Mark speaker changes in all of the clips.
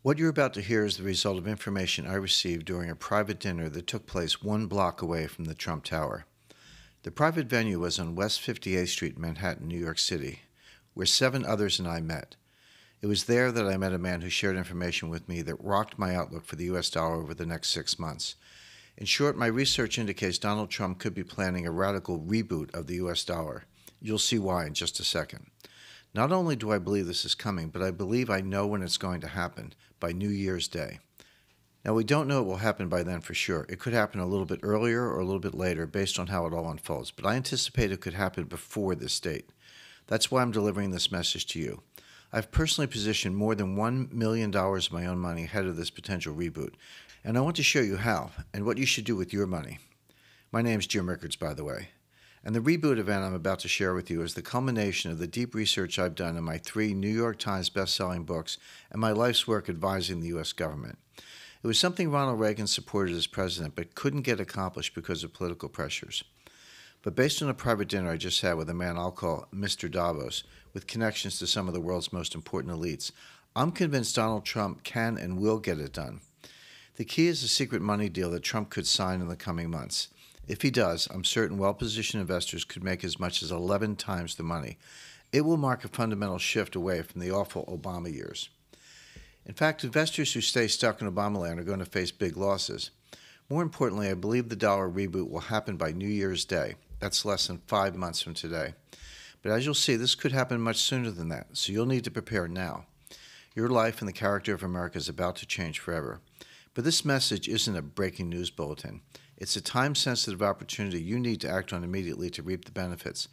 Speaker 1: What you're about to hear is the result of information I received during a private dinner that took place one block away from the Trump Tower. The private venue was on West 58th Street in Manhattan, New York City, where 7 others and I met. It was there that I met a man who shared information with me that rocked my outlook for the U.S. dollar over the next 6 months. In short, my research indicates Donald Trump could be planning a radical reboot of the U.S. dollar. You'll see why in just a second. Not only do I believe this is coming, but I believe I know when it's going to happen, by New Year's Day. Now, we don't know it will happen by then for sure. It could happen a little bit earlier or a little bit later based on how it all unfolds, but I anticipate it could happen before this date. That's why I'm delivering this message to you. I've personally positioned more than $1 million of my own money ahead of this potential reboot, and I want to show you how and what you should do with your money. My name's Jim Rickards, by the way. And the reboot event I'm about to share with you is the culmination of the deep research I've done in my 3 New York Times best-selling books and my life's work advising the U.S. government. It was something Ronald Reagan supported as president but couldn't get accomplished because of political pressures. But based on a private dinner I just had with a man I'll call Mr. Davos, with connections to some of the world's most important elites, I'm convinced Donald Trump can and will get it done. The key is a secret money deal that Trump could sign in the coming months. If he does, I'm certain well-positioned investors could make as much as 11 times the money. It will mark a fundamental shift away from the awful Obama years. In fact, investors who stay stuck in Obama land are going to face big losses. More importantly, I believe the dollar reboot will happen by New Year's Day. That's less than 5 months from today. But as you'll see, this could happen much sooner than that, so you'll need to prepare now. Your life and the character of America is about to change forever. But this message isn't a breaking news bulletin. It's a time-sensitive opportunity you need to act on immediately to reap the benefits.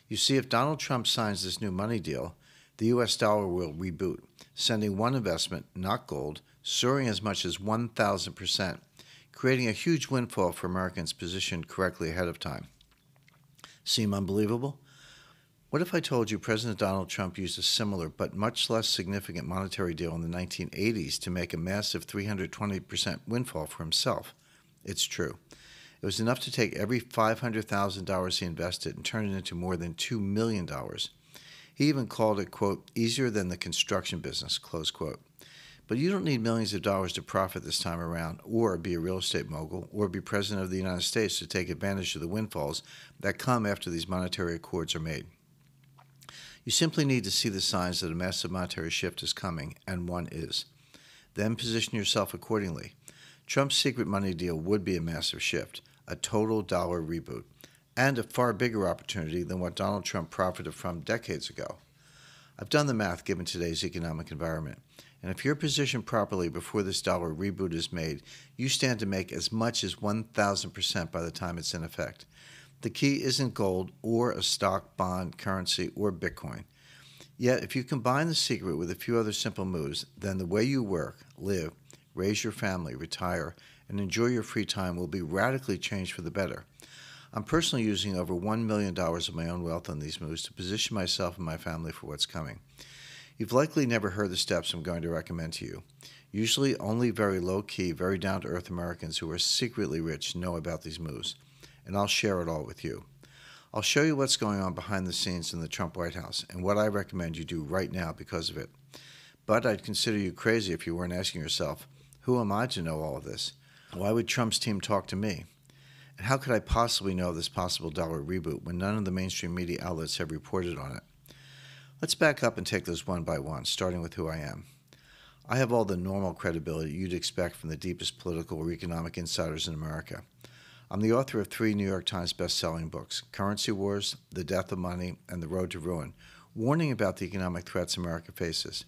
Speaker 1: You see, if Donald Trump signs this new money deal, the U.S. dollar will reboot, sending one investment, not gold, soaring as much as 1,000%, creating a huge windfall for Americans positioned correctly ahead of time. Seem unbelievable? What if I told you President Donald Trump used a similar but much less significant monetary deal in the 1980s to make a massive 320% windfall for himself? It's true. It was enough to take every $500,000 he invested and turn it into more than $2 million. He even called it, quote, easier than the construction business, close quote. But you don't need millions of dollars to profit this time around, or be a real estate mogul, or be president of the United States to take advantage of the windfalls that come after these monetary accords are made. You simply need to see the signs that a massive monetary shift is coming, and one is. Then position yourself accordingly. Trump's secret money deal would be a massive shift, a total dollar reboot, and a far bigger opportunity than what Donald Trump profited from decades ago. I've done the math given today's economic environment, and if you're positioned properly before this dollar reboot is made, you stand to make as much as 1,000% by the time it's in effect. The key isn't gold or a stock, bond, currency, or Bitcoin. Yet, if you combine the secret with a few other simple moves, then the way you work, live, raise your family, retire, and enjoy your free time will be radically changed for the better. I'm personally using over $1 million of my own wealth on these moves to position myself and my family for what's coming. You've likely never heard the steps I'm going to recommend to you. Usually only very low-key, very down-to-earth Americans who are secretly rich know about these moves, and I'll share it all with you. I'll show you what's going on behind the scenes in the Trump White House and what I recommend you do right now because of it. But I'd consider you crazy if you weren't asking yourself, who am I to know all of this? Why would Trump's team talk to me? And how could I possibly know this possible dollar reboot when none of the mainstream media outlets have reported on it? Let's back up and take those one by one, starting with who I am. I have all the normal credibility you'd expect from the deepest political or economic insiders in America. I'm the author of 3 New York Times best-selling books, Currency Wars, The Death of Money, and The Road to Ruin, warning about the economic threats America faces.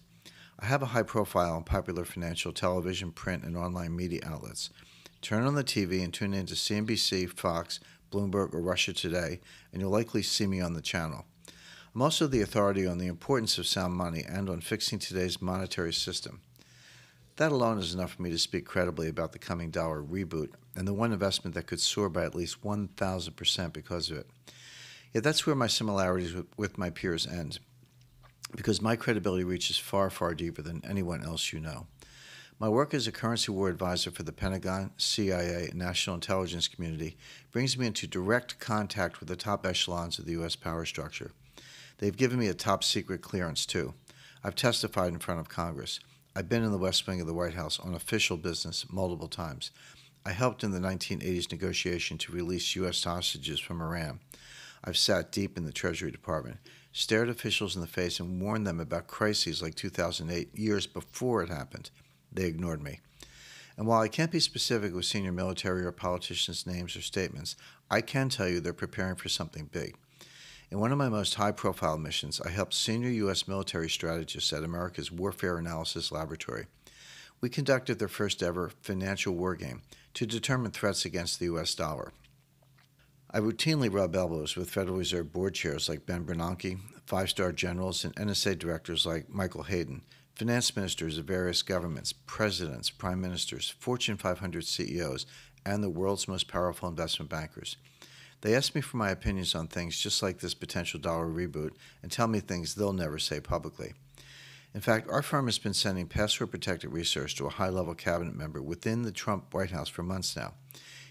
Speaker 1: I have a high profile on popular financial, television, print, and online media outlets. Turn on the TV and tune in to CNBC, Fox, Bloomberg, or Russia Today, and you'll likely see me on the channel. I'm also the authority on the importance of sound money and on fixing today's monetary system. That alone is enough for me to speak credibly about the coming dollar reboot and the one investment that could soar by at least 1,000% because of it. Yet that's where my similarities with my peers end, because my credibility reaches far, far deeper than anyone else you know. My work as a currency war advisor for the Pentagon, CIA, and national intelligence community brings me into direct contact with the top echelons of the U.S. power structure. They've given me a top secret clearance, too. I've testified in front of Congress. I've been in the West Wing of the White House on official business multiple times. I helped in the 1980s negotiation to release U.S. hostages from Iran. I've sat deep in the Treasury Department, stared officials in the face, and warned them about crises like 2008 years before it happened. They ignored me. And while I can't be specific with senior military or politicians' names or statements, I can tell you they're preparing for something big. In one of my most high-profile missions, I helped senior U.S. military strategists at America's Warfare Analysis Laboratory. We conducted their first-ever financial war game to determine threats against the U.S. dollar. I routinely rub elbows with Federal Reserve Board chairs like Ben Bernanke, five-star generals, and NSA directors like Michael Hayden, finance ministers of various governments, presidents, prime ministers, Fortune 500 CEOs, and the world's most powerful investment bankers. They ask me for my opinions on things just like this potential dollar reboot and tell me things they'll never say publicly. In fact, our firm has been sending password-protected research to a high-level cabinet member within the Trump White House for months now.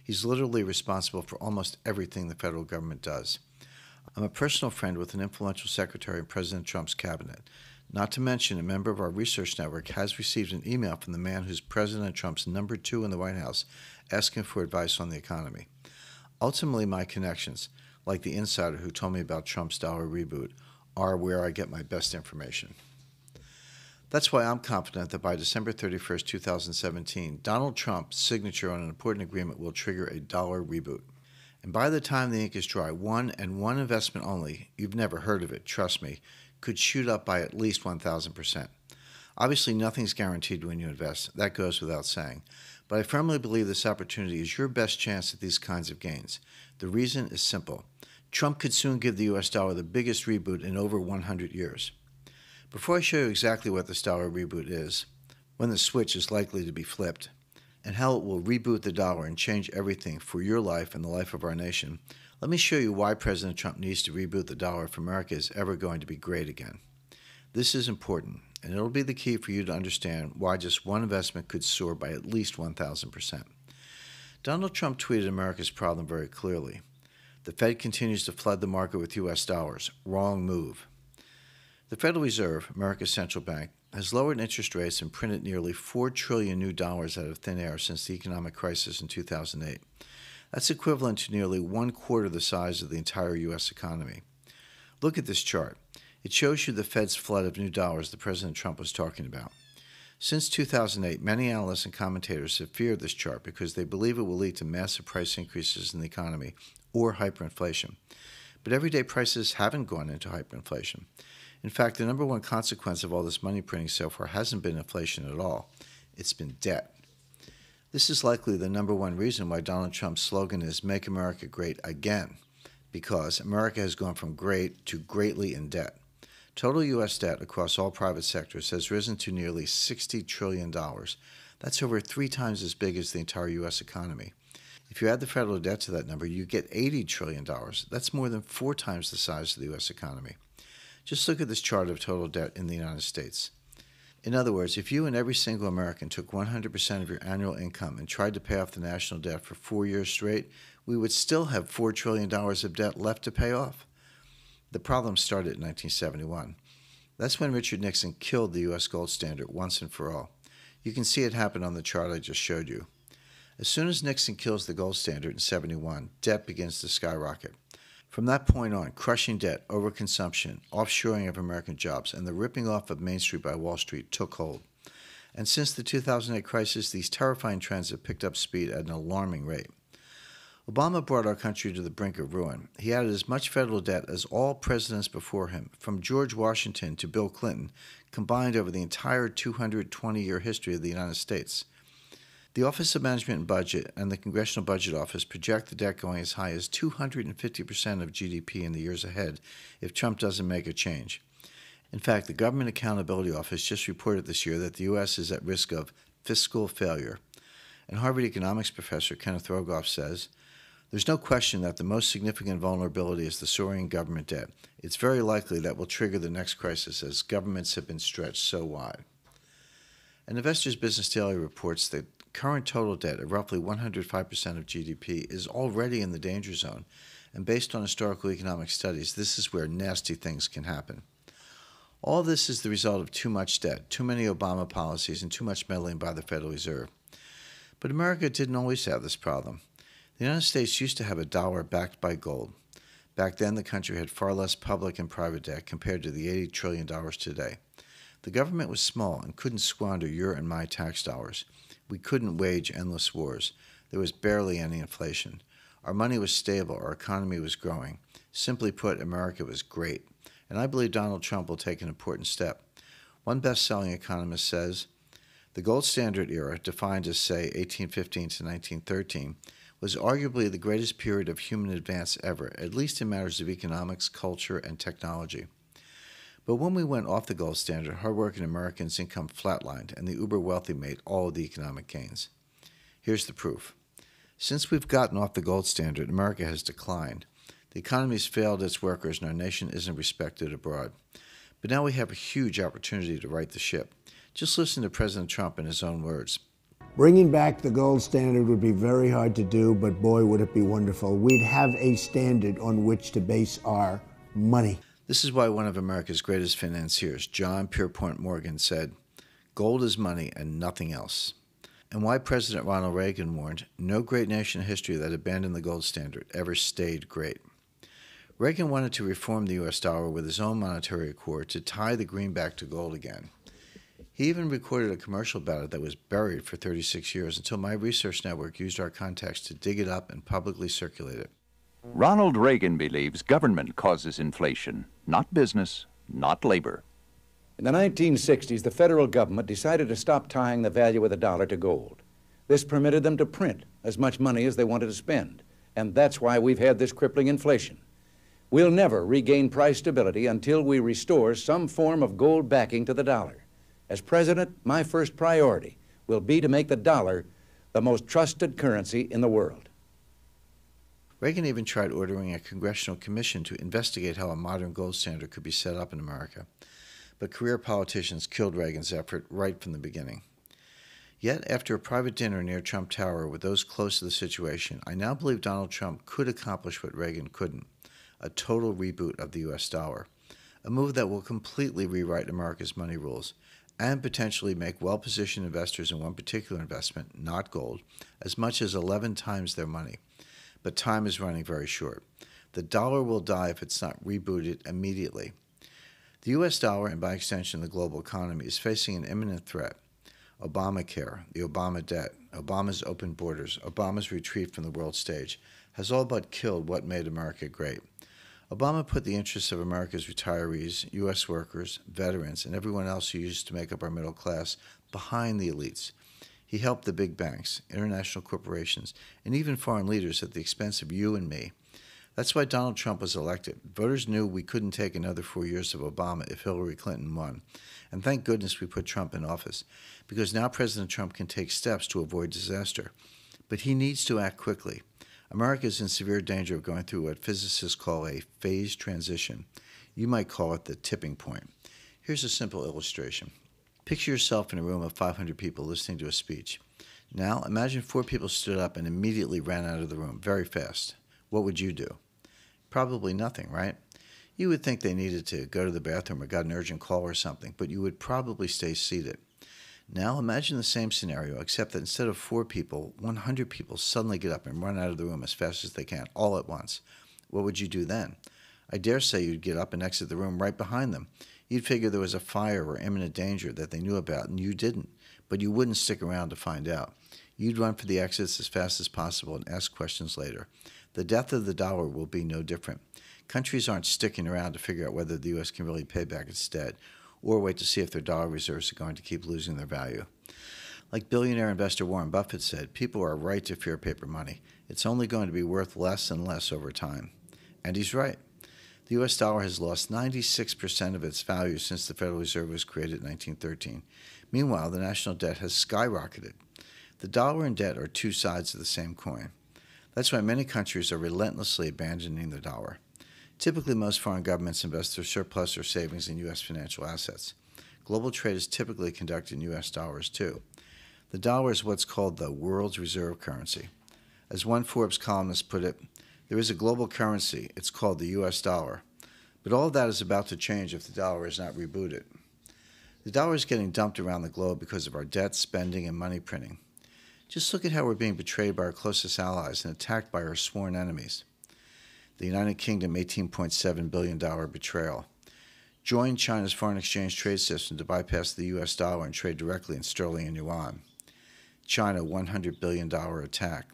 Speaker 1: He's literally responsible for almost everything the federal government does. I'm a personal friend with an influential secretary in President Trump's cabinet. Not to mention, a member of our research network has received an email from the man who's President Trump's number 2 in the White House asking for advice on the economy. Ultimately, my connections, like the insider who told me about Trump's dollar reboot, are where I get my best information. That's why I'm confident that by December 31st, 2017, Donald Trump's signature on an important agreement will trigger a dollar reboot. And by the time the ink is dry, one investment only, you've never heard of it, trust me, could shoot up by at least 1,000%. Obviously, nothing's guaranteed when you invest. That goes without saying. But I firmly believe this opportunity is your best chance at these kinds of gains. The reason is simple. Trump could soon give the U.S. dollar the biggest reboot in over 100 years. Before I show you exactly what this dollar reboot is, when the switch is likely to be flipped, and how it will reboot the dollar and change everything for your life and the life of our nation, let me show you why President Trump needs to reboot the dollar if America is ever going to be great again. This is important, and it'll be the key for you to understand why just one investment could soar by at least 1,000%. Donald Trump tweeted America's problem very clearly. The Fed continues to flood the market with U.S. dollars. Wrong move. The Federal Reserve, America's central bank, has lowered interest rates and printed nearly $4 trillion new dollars out of thin air since the economic crisis in 2008. That's equivalent to nearly 1/4 the size of the entire U.S. economy. Look at this chart. It shows you the Fed's flood of new dollars that President Trump was talking about. Since 2008, many analysts and commentators have feared this chart because they believe it will lead to massive price increases in the economy or hyperinflation. But everyday prices haven't gone into hyperinflation. In fact, the number one consequence of all this money printing so far hasn't been inflation at all. It's been debt. This is likely the number one reason why Donald Trump's slogan is "Make America Great Again," because America has gone from great to greatly in debt. Total U.S. debt across all private sectors has risen to nearly $60 trillion. That's over 3 times as big as the entire U.S. economy. If you add the federal debt to that number, you get $80 trillion. That's more than 4 times the size of the U.S. economy. Just look at this chart of total debt in the United States. In other words, if you and every single American took 100% of your annual income and tried to pay off the national debt for 4 years straight, we would still have $4 trillion of debt left to pay off. The problem started in 1971. That's when Richard Nixon killed the U.S. gold standard once and for all. You can see it happen on the chart I just showed you. As soon as Nixon kills the gold standard in 1971, debt begins to skyrocket. From that point on, crushing debt, overconsumption, offshoring of American jobs, and the ripping off of Main Street by Wall Street took hold. And since the 2008 crisis, these terrifying trends have picked up speed at an alarming rate. Obama brought our country to the brink of ruin. He added as much federal debt as all presidents before him, from George Washington to Bill Clinton, combined over the entire 220-year history of the United States. The Office of Management and Budget and the Congressional Budget Office project the debt going as high as 250% of GDP in the years ahead if Trump doesn't make a change. In fact, the Government Accountability Office just reported this year that the U.S. is at risk of fiscal failure. And Harvard economics professor Kenneth Rogoff says, "There's no question that the most significant vulnerability is the soaring government debt. It's very likely that will trigger the next crisis as governments have been stretched so wide." An Investor's Business Daily reports that current total debt of roughly 105% of GDP is already in the danger zone, and based on historical economic studies, this is where nasty things can happen. All this is the result of too much debt, too many Obama policies, and too much meddling by the Federal Reserve. But America didn't always have this problem. The United States used to have a dollar backed by gold. Back then, the country had far less public and private debt compared to the $80 trillion today. The government was small and couldn't squander your and my tax dollars. We couldn't wage endless wars. There was barely any inflation. Our money was stable. Our economy was growing. Simply put, America was great. And I believe Donald Trump will take an important step. One best-selling economist says, the gold standard era, defined as, say, 1815 to 1913, was arguably the greatest period of human advance ever, at least in matters of economics, culture, and technology. But when we went off the gold standard, hardworking Americans' income flatlined, and the uber-wealthy made all of the economic gains. Here's the proof. Since we've gotten off the gold standard, America has declined. The economy's failed its workers, and our nation isn't respected abroad. But now we have a huge opportunity to right the ship. Just listen to President Trump in his own words.
Speaker 2: Bringing back the gold standard would be very hard to do, but boy, would it be wonderful. We'd have a standard on which to base our money.
Speaker 1: This is why one of America's greatest financiers, John Pierpont Morgan, said, gold is money and nothing else. And why President Ronald Reagan warned, no great nation in history that abandoned the gold standard ever stayed great. Reagan wanted to reform the U.S. dollar with his own monetary accord to tie the greenback to gold again. He even recorded a commercial about it that was buried for 36 years until my research network used our contacts to dig it up and publicly circulate it.
Speaker 3: Ronald Reagan believes government causes inflation, not business, not labor.
Speaker 4: In the 1960s, the federal government decided to stop tying the value of the dollar to gold. This permitted them to print as much money as they wanted to spend, and that's why we've had this crippling inflation. We'll never regain price stability until we restore some form of gold backing to the dollar. As president, my first priority will be to make the dollar the most trusted currency in the world.
Speaker 1: Reagan even tried ordering a congressional commission to investigate how a modern gold standard could be set up in America. But career politicians killed Reagan's effort right from the beginning. Yet, after a private dinner near Trump Tower with those close to the situation, I now believe Donald Trump could accomplish what Reagan couldn't, a total reboot of the U.S. dollar, a move that will completely rewrite America's money rules and potentially make well-positioned investors in one particular investment, not gold, as much as 11 times their money. But time is running very short. The dollar will die if it's not rebooted immediately. The U.S. dollar, and by extension the global economy, is facing an imminent threat. Obamacare, the Obama debt, Obama's open borders, Obama's retreat from the world stage has all but killed what made America great. Obama put the interests of America's retirees, U.S. workers, veterans, and everyone else who used to make up our middle class behind the elites. He helped the big banks, international corporations, and even foreign leaders at the expense of you and me. That's why Donald Trump was elected. Voters knew we couldn't take another 4 years of Obama if Hillary Clinton won. And thank goodness we put Trump in office, because now President Trump can take steps to avoid disaster. But he needs to act quickly. America is in severe danger of going through what physicists call a phase transition. You might call it the tipping point. Here's a simple illustration. Picture yourself in a room of 500 people listening to a speech. Now, imagine 4 people stood up and immediately ran out of the room very fast. What would you do? Probably nothing, right? You would think they needed to go to the bathroom or got an urgent call or something, but you would probably stay seated. Now imagine the same scenario, except that instead of 4 people, 100 people suddenly get up and run out of the room as fast as they can, all at once. What would you do then? I dare say you'd get up and exit the room right behind them. You'd figure there was a fire or imminent danger that they knew about, and you didn't, but you wouldn't stick around to find out. You'd run for the exits as fast as possible and ask questions later. The death of the dollar will be no different. Countries aren't sticking around to figure out whether the U.S. can really pay back its debt, or wait to see if their dollar reserves are going to keep losing their value. Like billionaire investor Warren Buffett said, people are right to fear paper money. It's only going to be worth less and less over time. And he's right. The U.S. dollar has lost 96% of its value since the Federal Reserve was created in 1913. Meanwhile, the national debt has skyrocketed. The dollar and debt are 2 sides of the same coin. That's why many countries are relentlessly abandoning the dollar. Typically, most foreign governments invest their surplus or savings in U.S. financial assets. Global trade is typically conducted in U.S. dollars, too. The dollar is what's called the world's reserve currency. As one Forbes columnist put it, there is a global currency. It's called the U.S. dollar. But all of that is about to change if the dollar is not rebooted. The dollar is getting dumped around the globe because of our debt, spending, and money printing. Just look at how we're being betrayed by our closest allies and attacked by our sworn enemies. The United Kingdom $18.7 billion betrayal. Joined China's foreign exchange trade system to bypass the U.S. dollar and trade directly in sterling and yuan. China $100 billion attack.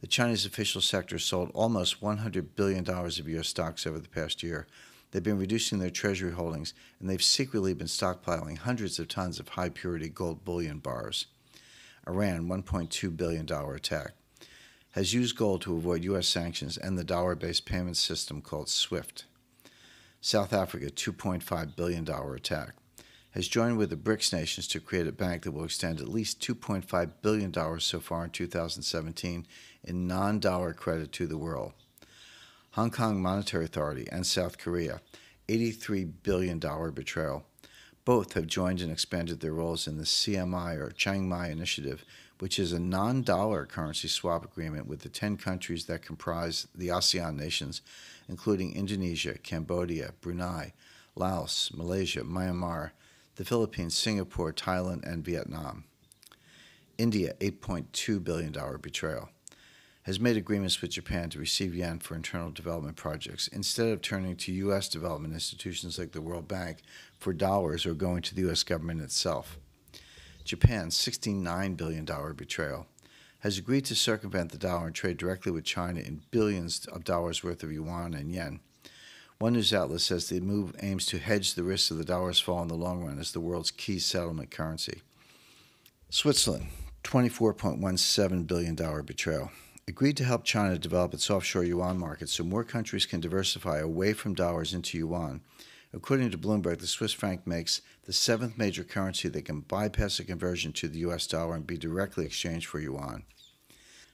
Speaker 1: The Chinese official sector sold almost $100 billion of U.S. stocks over the past year. They've been reducing their treasury holdings, and they've secretly been stockpiling hundreds of tons of high-purity gold bullion bars. Iran $1.2 billion attack. Has used gold to avoid U.S. sanctions and the dollar-based payment system called SWIFT. South Africa $2.5 billion attack. Has joined with the BRICS nations to create a bank that will extend at least $2.5 billion so far in 2017 in non-dollar credit to the world. Hong Kong Monetary Authority and South Korea, $83 billion betrayal. Both have joined and expanded their roles in the CMI or Chiang Mai Initiative, which is a non-dollar currency swap agreement with the 10 countries that comprise the ASEAN nations, including Indonesia, Cambodia, Brunei, Laos, Malaysia, Myanmar, the Philippines, Singapore, Thailand, and Vietnam. India, $8.2 billion betrayal. Has made agreements with Japan to receive yen for internal development projects instead of turning to U.S. development institutions like the World Bank for dollars or going to the U.S. government itself. Japan's $69 billion betrayal. Has agreed to circumvent the dollar and trade directly with China in billions of dollars worth of yuan and yen. One news outlet says the move aims to hedge the risks of the dollar's fall in the long run as the world's key settlement currency. Switzerland, $24.17 billion betrayal. Agreed to help China develop its offshore yuan market so more countries can diversify away from dollars into yuan. According to Bloomberg, the Swiss franc makes the seventh major currency that can bypass a conversion to the U.S. dollar and be directly exchanged for yuan.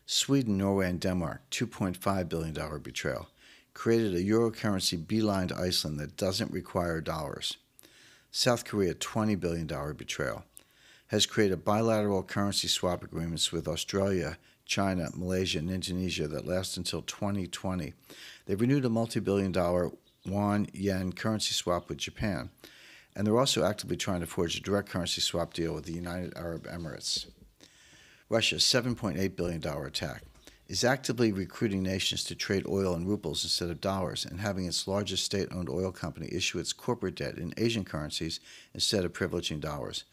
Speaker 1: Sweden, Norway, and Denmark, $2.5 billion betrayal. Created a euro currency beeline to Iceland that doesn't require dollars. South Korea, $20 billion betrayal. Has created bilateral currency swap agreements with Australia, China, Malaysia, and Indonesia that last until 2020. They've renewed a multi-billion-dollar won-yen currency swap with Japan, and they're also actively trying to forge a direct currency swap deal with the United Arab Emirates. Russia's $7.8 billion attack is actively recruiting nations to trade oil in rubles instead of dollars and having its largest state-owned oil company issue its corporate debt in Asian currencies instead of privileging dollars.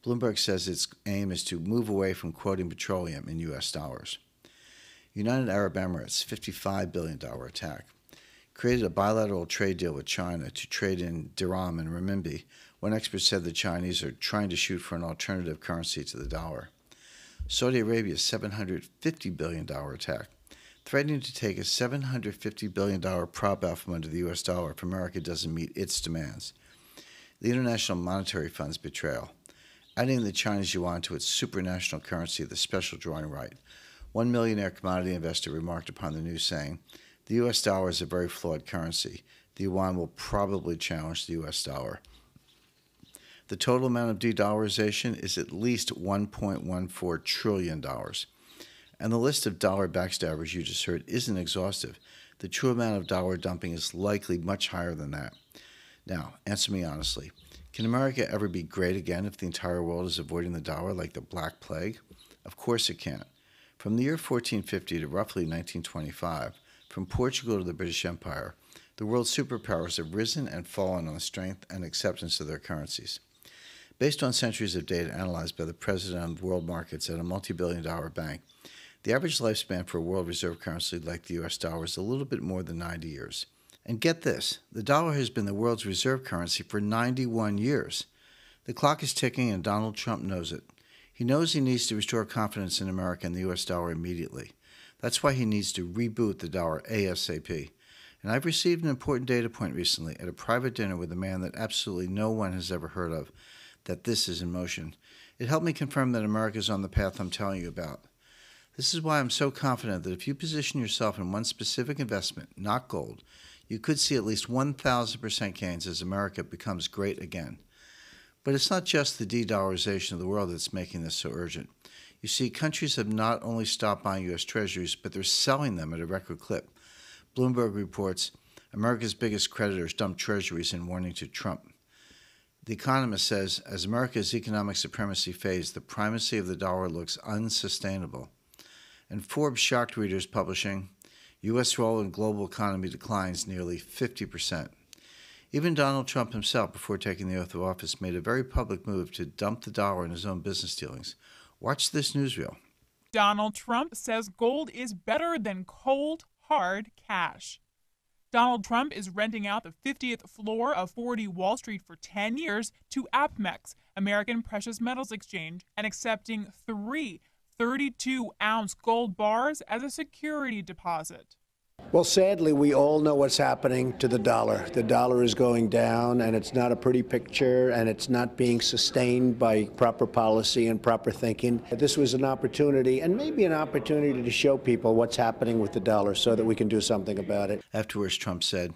Speaker 1: Bloomberg says its aim is to move away from quoting petroleum in U.S. dollars. United Arab Emirates, $55 billion attack. Created a bilateral trade deal with China to trade in dirham and renminbi. One expert said the Chinese are trying to shoot for an alternative currency to the dollar. Saudi Arabia's $750 billion attack. Threatening to take a $750 billion prop out from under the U.S. dollar if America doesn't meet its demands. The International Monetary Fund's betrayal. Adding the Chinese yuan to its supranational currency, the special drawing right. One millionaire commodity investor remarked upon the news saying, "The U.S. dollar is a very flawed currency. The yuan will probably challenge the U.S. dollar." The total amount of de-dollarization is at least $1.14 trillion. And the list of dollar backstabbers you just heard isn't exhaustive. The true amount of dollar dumping is likely much higher than that. Now, answer me honestly. Can America ever be great again if the entire world is avoiding the dollar like the Black Plague? Of course it can't. From the year 1450 to roughly 1925, from Portugal to the British Empire, the world's superpowers have risen and fallen on the strength and acceptance of their currencies. Based on centuries of data analyzed by the president of world markets at a multi-billion-dollar bank, the average lifespan for a world reserve currency like the U.S. dollar is a little bit more than 90 years. And get this, the dollar has been the world's reserve currency for 91 years. The clock is ticking and Donald Trump knows it. He knows he needs to restore confidence in America and the U.S. dollar immediately. That's why he needs to reboot the dollar ASAP. And I've received an important data point recently at a private dinner with a man that absolutely no one has ever heard of, that this is in motion. It helped me confirm that America is on the path I'm telling you about. This is why I'm so confident that if you position yourself in one specific investment, not gold, you could see at least 1,000% gains as America becomes great again. But it's not just the de-dollarization of the world that's making this so urgent. You see, countries have not only stopped buying U.S. treasuries, but they're selling them at a record clip. Bloomberg reports America's biggest creditors dumped treasuries in warning to Trump. The Economist says, as America's economic supremacy fades, the primacy of the dollar looks unsustainable. And Forbes shocked readers, publishing, U.S. role in global economy declines nearly 50%. Even Donald Trump himself, before taking the oath of office, made a very public move to dump the dollar in his own business dealings. Watch this newsreel.
Speaker 5: Donald Trump says gold is better than cold, hard cash. Donald Trump is renting out the 50th floor of 40 Wall Street for 10 years to APMEX, American Precious Metals Exchange, and accepting 3 32-ounce gold bars as a security deposit.
Speaker 2: Well, sadly, we all know what's happening to the dollar. The dollar is going down, and it's not a pretty picture, and it's not being sustained by proper policy and proper thinking. This was an opportunity, and maybe an opportunity to show people what's happening with the dollar so that we can do something about it.
Speaker 1: Afterwards, Trump said,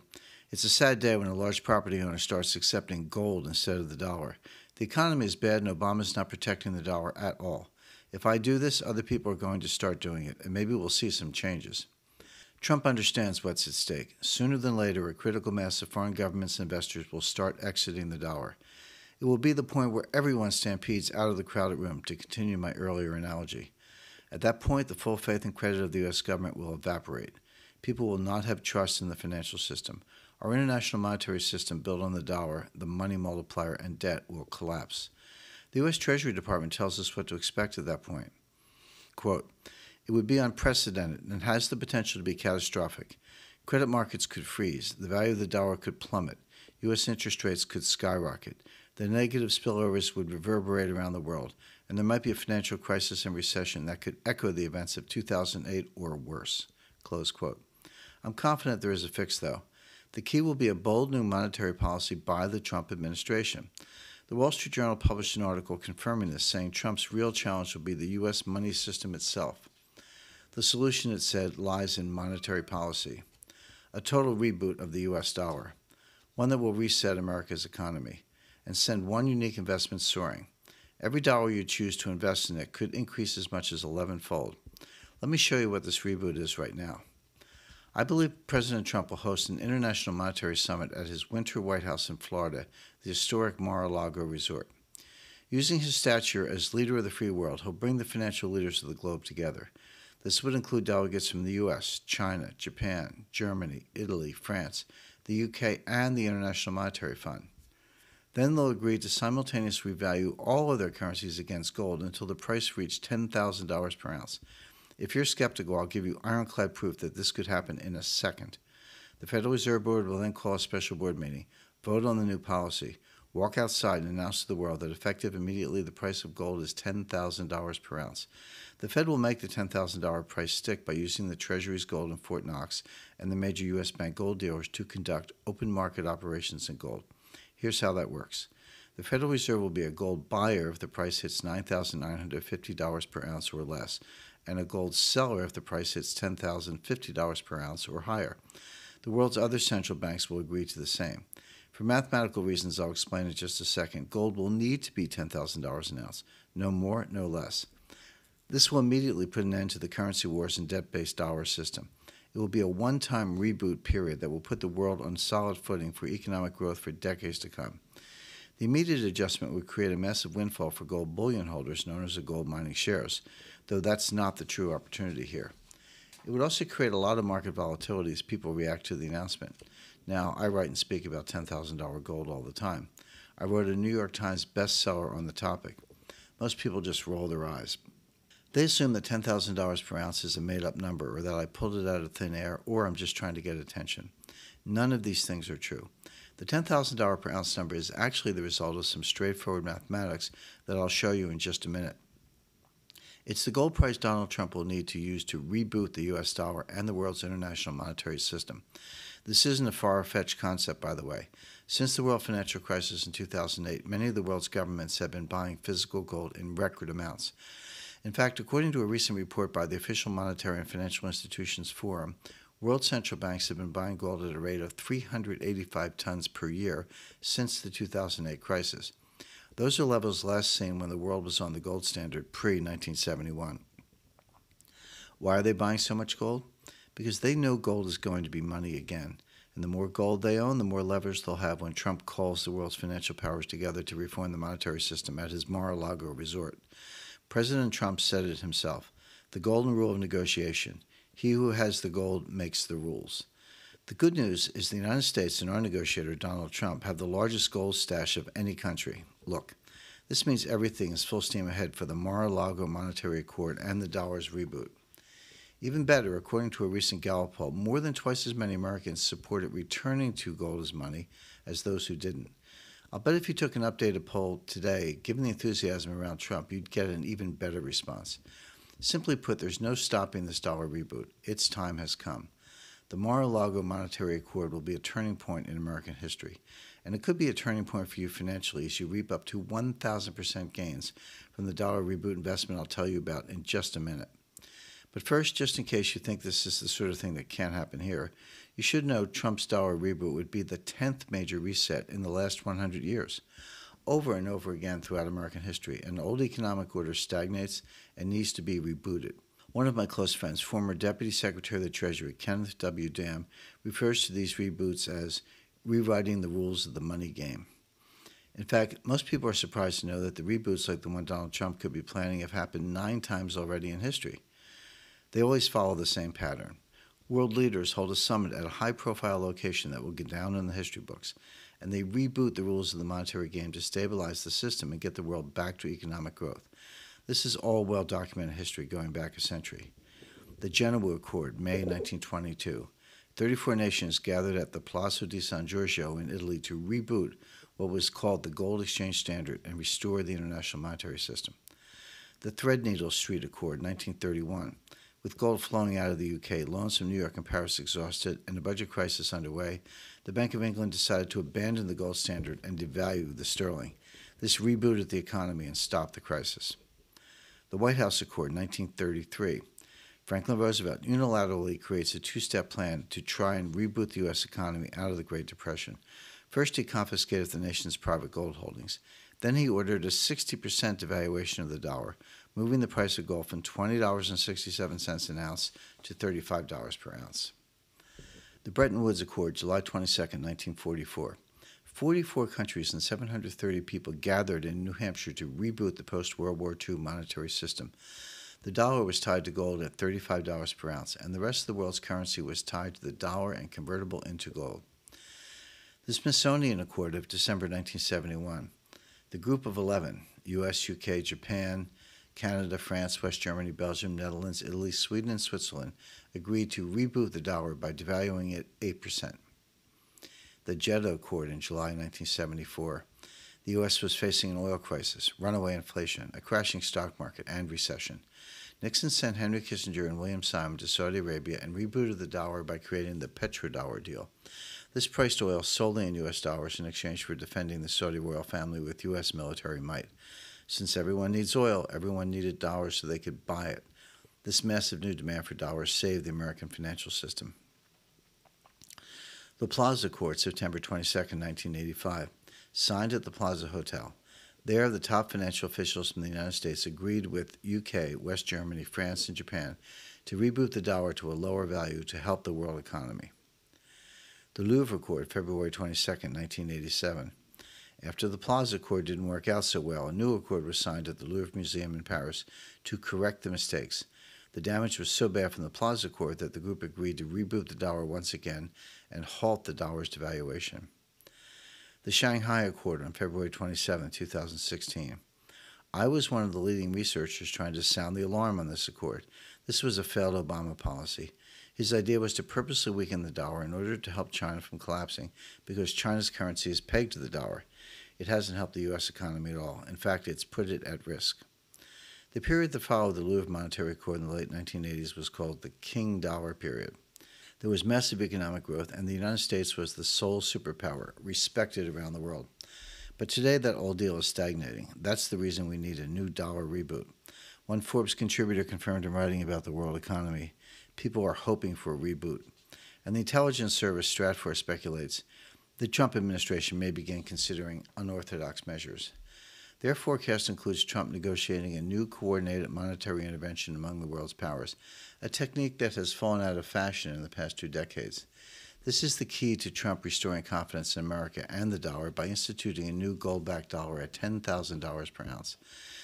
Speaker 1: "It's a sad day when a large property owner starts accepting gold instead of the dollar. The economy is bad, and Obama's not protecting the dollar at all. If I do this, other people are going to start doing it, and maybe we'll see some changes." Trump understands what's at stake. Sooner than later, a critical mass of foreign governments and investors will start exiting the dollar. It will be the point where everyone stampedes out of the crowded room, to continue my earlier analogy. At that point, the full faith and credit of the U.S. government will evaporate. People will not have trust in the financial system. Our international monetary system built on the dollar, the money multiplier, and debt will collapse. The U.S. Treasury Department tells us what to expect at that point. Quote, "It would be unprecedented and has the potential to be catastrophic. Credit markets could freeze. The value of the dollar could plummet. U.S. interest rates could skyrocket. The negative spillovers would reverberate around the world, and there might be a financial crisis and recession that could echo the events of 2008 or worse." Close quote. I'm confident there is a fix, though. The key will be a bold new monetary policy by the Trump administration. The Wall Street Journal published an article confirming this, saying Trump's real challenge will be the U.S. money system itself. The solution, it said, lies in monetary policy, a total reboot of the U.S. dollar, one that will reset America's economy and send one unique investment soaring. Every dollar you choose to invest in it could increase as much as 11-fold. Let me show you what this reboot is right now. I believe President Trump will host an international monetary summit at his winter White House in Florida, the historic Mar-a-Lago resort. Using his stature as leader of the free world, he'll bring the financial leaders of the globe together. This would include delegates from the U.S., China, Japan, Germany, Italy, France, the U.K., and the International Monetary Fund. Then they'll agree to simultaneously value all of their currencies against gold until the price reached $10,000 per ounce. If you're skeptical, I'll give you ironclad proof that this could happen in a second. The Federal Reserve Board will then call a special board meeting, vote on the new policy, walk outside and announce to the world that effective immediately the price of gold is $10,000 per ounce. The Fed will make the $10,000 price stick by using the Treasury's gold in Fort Knox and the major U.S. bank gold dealers to conduct open market operations in gold. Here's how that works. The Federal Reserve will be a gold buyer if the price hits $9,950 per ounce or less, and a gold seller if the price hits $10,050 per ounce or higher. The world's other central banks will agree to the same. For mathematical reasons I'll explain in just a second, gold will need to be $10,000 an ounce, no more, no less. This will immediately put an end to the currency wars and debt-based dollar system. It will be a one-time reboot period that will put the world on solid footing for economic growth for decades to come. The immediate adjustment would create a massive windfall for gold bullion holders known as the gold mining shares, though that's not the true opportunity here. It would also create a lot of market volatility as people react to the announcement. Now, I write and speak about $10,000 gold all the time. I wrote a New York Times bestseller on the topic. Most people just roll their eyes. They assume that $10,000 per ounce is a made-up number, or that I pulled it out of thin air, or I'm just trying to get attention. None of these things are true. The $10,000 per ounce number is actually the result of some straightforward mathematics that I'll show you in just a minute. It's the gold price Donald Trump will need to use to reboot the U.S. dollar and the world's international monetary system. This isn't a far-fetched concept, by the way. Since the world financial crisis in 2008, many of the world's governments have been buying physical gold in record amounts. In fact, according to a recent report by the Official Monetary and Financial Institutions Forum, world central banks have been buying gold at a rate of 385 tons per year since the 2008 crisis. Those are levels last seen when the world was on the gold standard pre-1971. Why are they buying so much gold? Because they know gold is going to be money again. And the more gold they own, the more leverage they'll have when Trump calls the world's financial powers together to reform the monetary system at his Mar-a-Lago resort. President Trump said it himself, the golden rule of negotiation. He who has the gold makes the rules. The good news is the United States and our negotiator, Donald Trump, have the largest gold stash of any country. Look, this means everything is full steam ahead for the Mar-a-Lago Monetary Accord and the dollar's reboot. Even better, according to a recent Gallup poll, more than twice as many Americans supported returning to gold as money as those who didn't. I'll bet if you took an updated poll today, given the enthusiasm around Trump, you'd get an even better response. Simply put, there's no stopping this dollar reboot. Its time has come. The Mar-a-Lago Monetary Accord will be a turning point in American history, and it could be a turning point for you financially as you reap up to 1,000% gains from the dollar reboot investment I'll tell you about in just a minute. But first, just in case you think this is the sort of thing that can't happen here, you should know Trump's dollar reboot would be the 10th major reset in the last 100 years. Over and over again throughout American history, an old economic order stagnates and needs to be rebooted. One of my close friends, former Deputy Secretary of the Treasury, Kenneth W. Dam, refers to these reboots as rewriting the rules of the money game. In fact, most people are surprised to know that the reboots like the one Donald Trump could be planning have happened 9 times already in history. They always follow the same pattern. World leaders hold a summit at a high-profile location that will get down in the history books, and they reboot the rules of the monetary game to stabilize the system and get the world back to economic growth. This is all well-documented history going back a century. The Genoa Accord, May 1922. 34 nations gathered at the Palazzo di San Giorgio in Italy to reboot what was called the gold exchange standard and restore the international monetary system. The Threadneedle Street Accord, 1931. With gold flowing out of the UK, loans from New York and Paris exhausted, and a budget crisis underway, the Bank of England decided to abandon the gold standard and devalue the sterling. This rebooted the economy and stopped the crisis. The White House Accord, 1933. Franklin Roosevelt unilaterally creates a 2-step plan to try and reboot the U.S. economy out of the Great Depression. First, he confiscated the nation's private gold holdings. Then he ordered a 60% devaluation of the dollar, moving the price of gold from $20.67 an ounce to $35 per ounce. The Bretton Woods Accord, July 22, 1944. 44 countries and 730 people gathered in New Hampshire to reboot the post-World War II monetary system. The dollar was tied to gold at $35 per ounce, and the rest of the world's currency was tied to the dollar and convertible into gold. The Smithsonian Accord of December 1971. The Group of 11, U.S., UK, Japan, Canada, France, West Germany, Belgium, Netherlands, Italy, Sweden, and Switzerland, agreed to reboot the dollar by devaluing it 8%. The Jeddah Accord in July 1974. The U.S. was facing an oil crisis, runaway inflation, a crashing stock market, and recession. Nixon sent Henry Kissinger and William Simon to Saudi Arabia and rebooted the dollar by creating the petrodollar deal. This priced oil solely in U.S. dollars in exchange for defending the Saudi royal family with U.S. military might. Since everyone needs oil, everyone needed dollars so they could buy it. This massive new demand for dollars saved the American financial system. The Plaza Accord, September 22, 1985, signed at the Plaza Hotel. There, the top financial officials from the United States agreed with UK, West Germany, France, and Japan to reboot the dollar to a lower value to help the world economy. The Louvre Accord, February 22, 1987. After the Plaza Accord didn't work out so well, a new accord was signed at the Louvre Museum in Paris to correct the mistakes. The damage was so bad from the Plaza Accord that the group agreed to reboot the dollar once again and halt the dollar's devaluation. The Shanghai Accord on February 27, 2016. I was one of the leading researchers trying to sound the alarm on this accord. This was a failed Obama policy. His idea was to purposely weaken the dollar in order to help China from collapsing because China's currency is pegged to the dollar. It hasn't helped the U.S. economy at all. In fact, it's put it at risk. The period that followed the Louvre Monetary Accord in the late 1980s was called the King Dollar period. There was massive economic growth, and the United States was the sole superpower, respected around the world. But today, that old deal is stagnating. That's the reason we need a new dollar reboot. One Forbes contributor confirmed in writing about the world economy, people are hoping for a reboot. And the intelligence service Stratfor speculates the Trump administration may begin considering unorthodox measures. Their forecast includes Trump negotiating a new coordinated monetary intervention among the world's powers, a technique that has fallen out of fashion in the past 2 decades. This is the key to Trump restoring confidence in America and the dollar by instituting a new gold-backed dollar at $10,000 per ounce.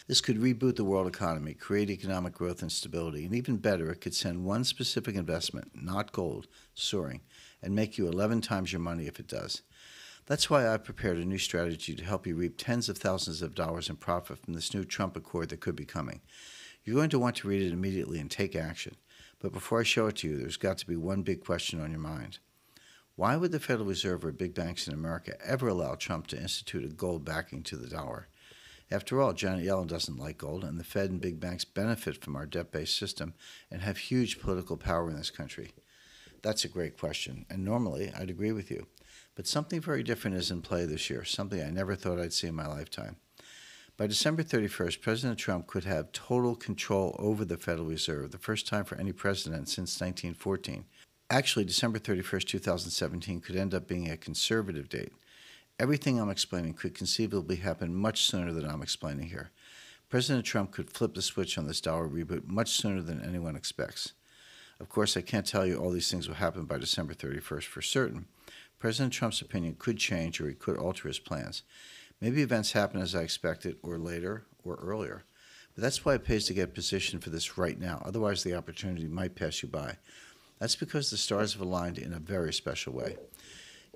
Speaker 1: This could reboot the world economy, create economic growth and stability, and even better, it could send one specific investment, not gold, soaring, and make you 11 times your money if it does. That's why I've prepared a new strategy to help you reap tens of thousands of dollars in profit from this new Trump Accord that could be coming. You're going to want to read it immediately and take action. But before I show it to you, there's got to be one big question on your mind. Why would the Federal Reserve or big banks in America ever allow Trump to institute a gold backing to the dollar? After all, Janet Yellen doesn't like gold, and the Fed and big banks benefit from our debt-based system and have huge political power in this country. That's a great question, and normally I'd agree with you. But something very different is in play this year, something I never thought I'd see in my lifetime. By December 31st, President Trump could have total control over the Federal Reserve, the first time for any president since 1914. Actually, December 31st, 2017 could end up being a conservative date. Everything I'm explaining could conceivably happen much sooner than I'm explaining here. President Trump could flip the switch on this dollar reboot much sooner than anyone expects. Of course, I can't tell you all these things will happen by December 31st for certain. President Trump's opinion could change, or he could alter his plans. Maybe events happen as I expected, or later, or earlier. But that's why it pays to get positioned for this right now. Otherwise, the opportunity might pass you by. That's because the stars have aligned in a very special way.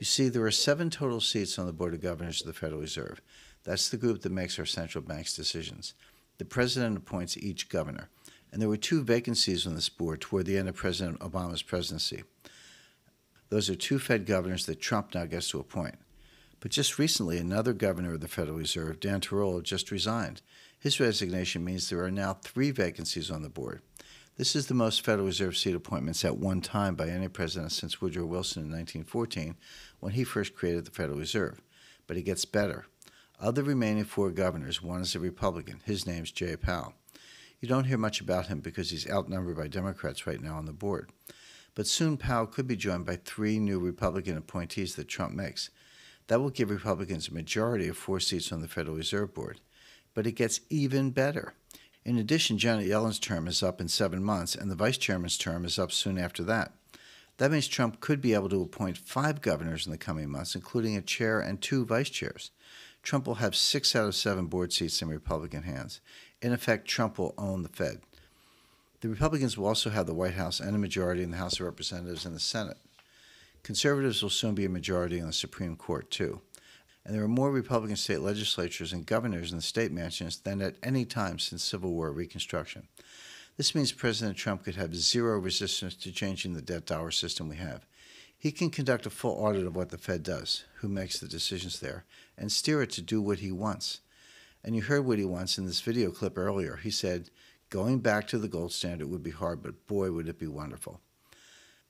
Speaker 1: You see, there are 7 total seats on the Board of Governors of the Federal Reserve. That's the group that makes our central bank's decisions. The president appoints each governor. And there were 2 vacancies on this board toward the end of President Obama's presidency. Those are 2 Fed governors that Trump now gets to appoint. But just recently, another governor of the Federal Reserve, Dan Tarullo, just resigned. His resignation means there are now 3 vacancies on the board. This is the most Federal Reserve seat appointments at one time by any president since Woodrow Wilson in 1914, when he first created the Federal Reserve. But it gets better. Of the remaining 4 governors, one is a Republican. His name's Jay Powell. You don't hear much about him because he's outnumbered by Democrats right now on the board. But soon Powell could be joined by 3 new Republican appointees that Trump makes. That will give Republicans a majority of 4 seats on the Federal Reserve Board. But it gets even better. In addition, Janet Yellen's term is up in 7 months, and the vice chairman's term is up soon after that. That means Trump could be able to appoint 5 governors in the coming months, including a chair and 2 vice chairs. Trump will have 6 out of 7 board seats in Republican hands. In effect, Trump will own the Fed. The Republicans will also have the White House and a majority in the House of Representatives and the Senate. Conservatives will soon be a majority in the Supreme Court, too. And there are more Republican state legislatures and governors in the state mansions than at any time since Civil War Reconstruction. This means President Trump could have 0 resistance to changing the debt dollar system we have. He can conduct a full audit of what the Fed does, who makes the decisions there, and steer it to do what he wants. And you heard what he wants in this video clip earlier. He said, going back to the gold standard would be hard, but boy, would it be wonderful.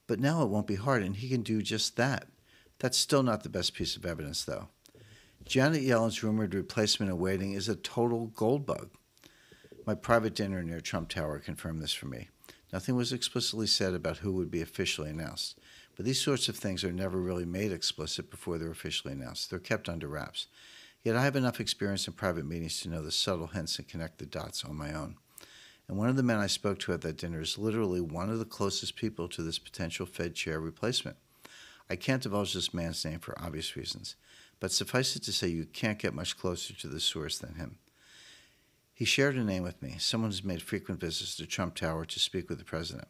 Speaker 1: But now it won't be hard, and he can do just that. That's still not the best piece of evidence, though. Janet Yellen's rumored replacement awaiting is a total gold bug. My private dinner near Trump Tower confirmed this for me. Nothing was explicitly said about who would be officially announced, but these sorts of things are never really made explicit before they're officially announced. They're kept under wraps. Yet I have enough experience in private meetings to know the subtle hints and connect the dots on my own. And one of the men I spoke to at that dinner is literally one of the closest people to this potential Fed chair replacement. I can't divulge this man's name for obvious reasons, but suffice it to say you can't get much closer to the source than him. He shared a name with me, someone who's made frequent visits to Trump Tower to speak with the president,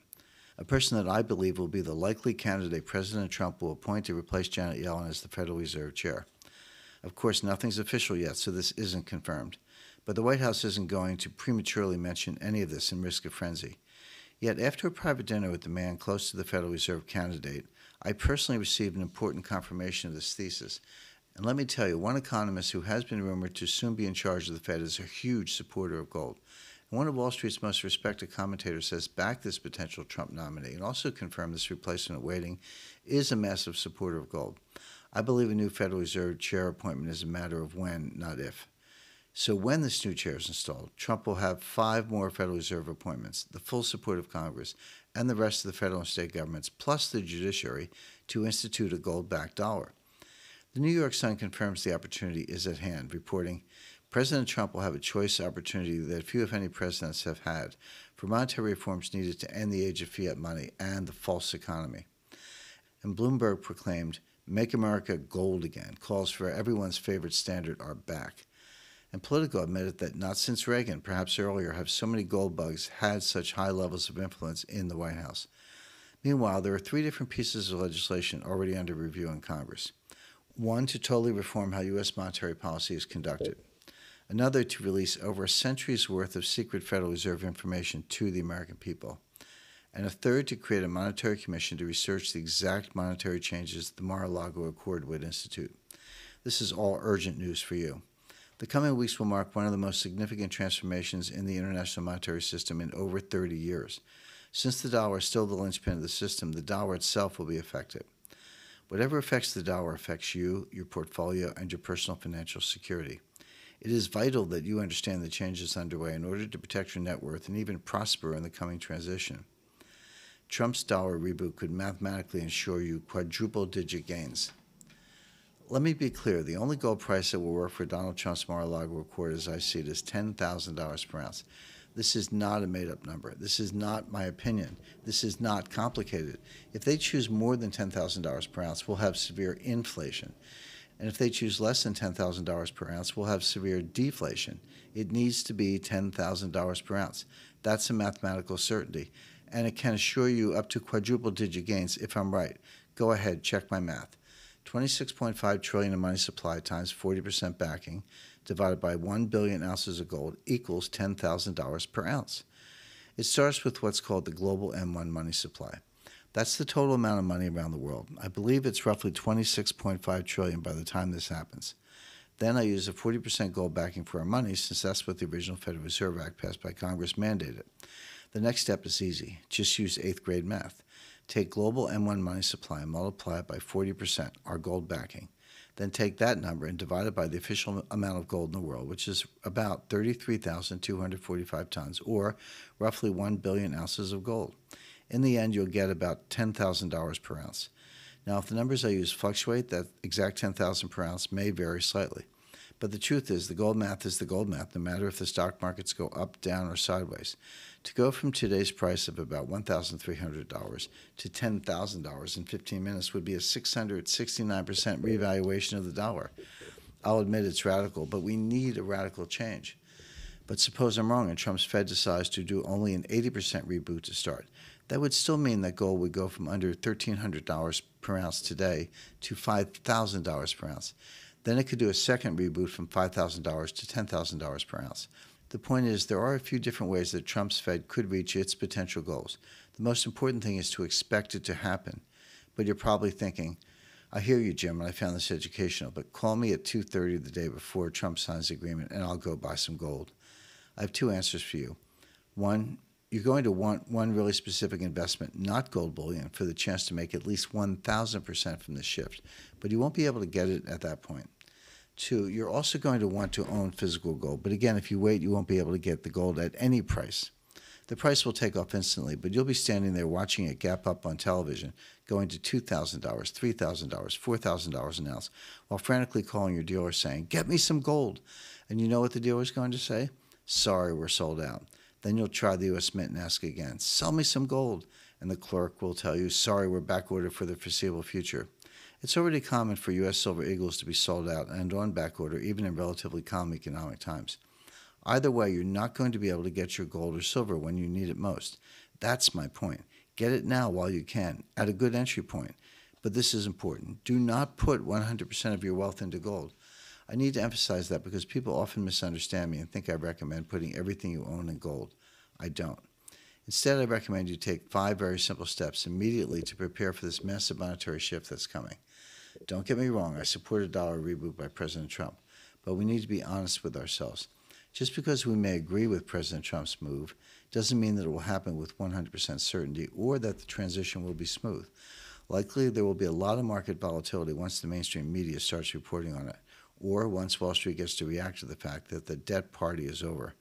Speaker 1: a person that I believe will be the likely candidate President Trump will appoint to replace Janet Yellen as the Federal Reserve Chair. Of course, nothing's official yet, so this isn't confirmed, but the White House isn't going to prematurely mention any of this and risk a frenzy. Yet, after a private dinner with the man close to the Federal Reserve candidate, I personally received an important confirmation of this thesis. And let me tell you, one economist who has been rumored to soon be in charge of the Fed is a huge supporter of gold. And one of Wall Street's most respected commentators says back this potential Trump nominee and also confirmed this replacement awaiting is a massive supporter of gold. I believe a new Federal Reserve chair appointment is a matter of when, not if. So when this new chair is installed, Trump will have 5 more Federal Reserve appointments, the full support of Congress, and the rest of the federal and state governments, plus the judiciary, to institute a gold-backed dollar. The New York Sun confirms the opportunity is at hand, reporting, President Trump will have a choice opportunity that few, if any, presidents have had for monetary reforms needed to end the age of fiat money and the false economy. And Bloomberg proclaimed, "Make America gold again," calls for everyone's favorite standard are back. And Politico admitted that not since Reagan, perhaps earlier, have so many gold bugs had such high levels of influence in the White House. Meanwhile, there are 3 different pieces of legislation already under review in Congress. One, to totally reform how U.S. monetary policy is conducted. Another, to release over a century's worth of secret Federal Reserve information to the American people. And a third, to create a monetary commission to research the exact monetary changes the Mar-a-Lago Accord would institute. This is all urgent news for you. The coming weeks will mark one of the most significant transformations in the international monetary system in over 30 years. Since the dollar is still the linchpin of the system, the dollar itself will be affected. Whatever affects the dollar affects you, your portfolio, and your personal financial security. It is vital that you understand the changes underway in order to protect your net worth and even prosper in the coming transition. Trump's dollar reboot could mathematically ensure you quadruple-digit gains. Let me be clear, the only gold price that will work for Donald Trump's Mar-a-Lago Accord, as I see it, is $10,000 per ounce. This is not a made-up number. This is not my opinion. This is not complicated. If they choose more than $10,000 per ounce, we'll have severe inflation. And if they choose less than $10,000 per ounce, we'll have severe deflation. It needs to be $10,000 per ounce. That's a mathematical certainty. And it can assure you up to quadruple-digit gains if I'm right. Go ahead, check my math. 26.5 trillion in money supply times 40% backing divided by 1 billion ounces of gold equals $10,000 per ounce. It starts with what's called the global M1 money supply. That's the total amount of money around the world. I believe it's roughly 26.5 trillion by the time this happens. Then I use a 40% gold backing for our money, since that's what the original Federal Reserve Act passed by Congress mandated. The next step is easy. Just use 8th grade math. Take global M1 money supply and multiply it by 40%, our gold backing. Then take that number and divide it by the official amount of gold in the world, which is about 33,245 tons, or roughly 1 billion ounces of gold. In the end, you'll get about $10,000 per ounce. Now, if the numbers I use fluctuate, that exact $10,000 per ounce may vary slightly. But the truth is, the gold math is the gold math, no matter if the stock markets go up, down, or sideways. To go from today's price of about $1,300 to $10,000 in 15 minutes would be a 669% revaluation of the dollar. I'll admit it's radical, but we need a radical change. But suppose I'm wrong and Trump's Fed decides to do only an 80% reboot to start. That would still mean that gold would go from under $1,300 per ounce today to $5,000 per ounce. Then it could do a second reboot from $5,000 to $10,000 per ounce. The point is, there are a few different ways that Trump's Fed could reach its potential goals. The most important thing is to expect it to happen. But you're probably thinking, I hear you, Jim, and I found this educational, but call me at 2:30 the day before Trump signs the agreement and I'll go buy some gold. I have 2 answers for you. One, you're going to want one really specific investment, not gold bullion, for the chance to make at least 1,000% from this shift, but you won't be able to get it at that point. 2, you're also going to want to own physical gold, but again, if you wait, you won't be able to get the gold at any price. The price will take off instantly, but you'll be standing there watching it gap up on television, going to $2,000, $3,000, $4,000 an ounce, while frantically calling your dealer saying, "Get me some gold." And you know what the dealer's going to say? "Sorry, we're sold out." Then you'll try the U.S. Mint and ask again, "Sell me some gold." And the clerk will tell you, "Sorry, we're backordered for the foreseeable future." It's already common for U.S. Silver Eagles to be sold out and on backorder, even in relatively calm economic times. Either way, you're not going to be able to get your gold or silver when you need it most. That's my point. Get it now while you can, at a good entry point. But this is important. Do not put 100% of your wealth into gold. I need to emphasize that because people often misunderstand me and think I recommend putting everything you own in gold. I don't. Instead, I recommend you take 5 very simple steps immediately to prepare for this massive monetary shift that's coming. Don't get me wrong, I support a dollar reboot by President Trump, but we need to be honest with ourselves. Just because we may agree with President Trump's move doesn't mean that it will happen with 100% certainty or that the transition will be smooth. Likely, there will be a lot of market volatility once the mainstream media starts reporting on it, or once Wall Street gets to react to the fact that the debt party is over.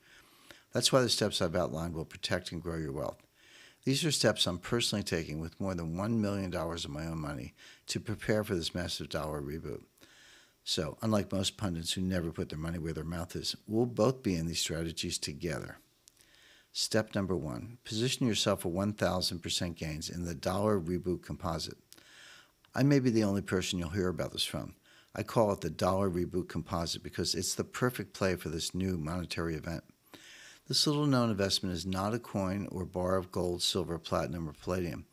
Speaker 1: That's why the steps I've outlined will protect and grow your wealth. These are steps I'm personally taking with more than $1 million of my own money to prepare for this massive dollar reboot. So, unlike most pundits who never put their money where their mouth is, we'll both be in these strategies together. Step number 1, position yourself for 1,000% gains in the dollar reboot composite. I may be the only person you'll hear about this from. I call it the dollar reboot composite because it's the perfect play for this new monetary event. This little-known investment is not a coin or bar of gold, silver, platinum, or palladium,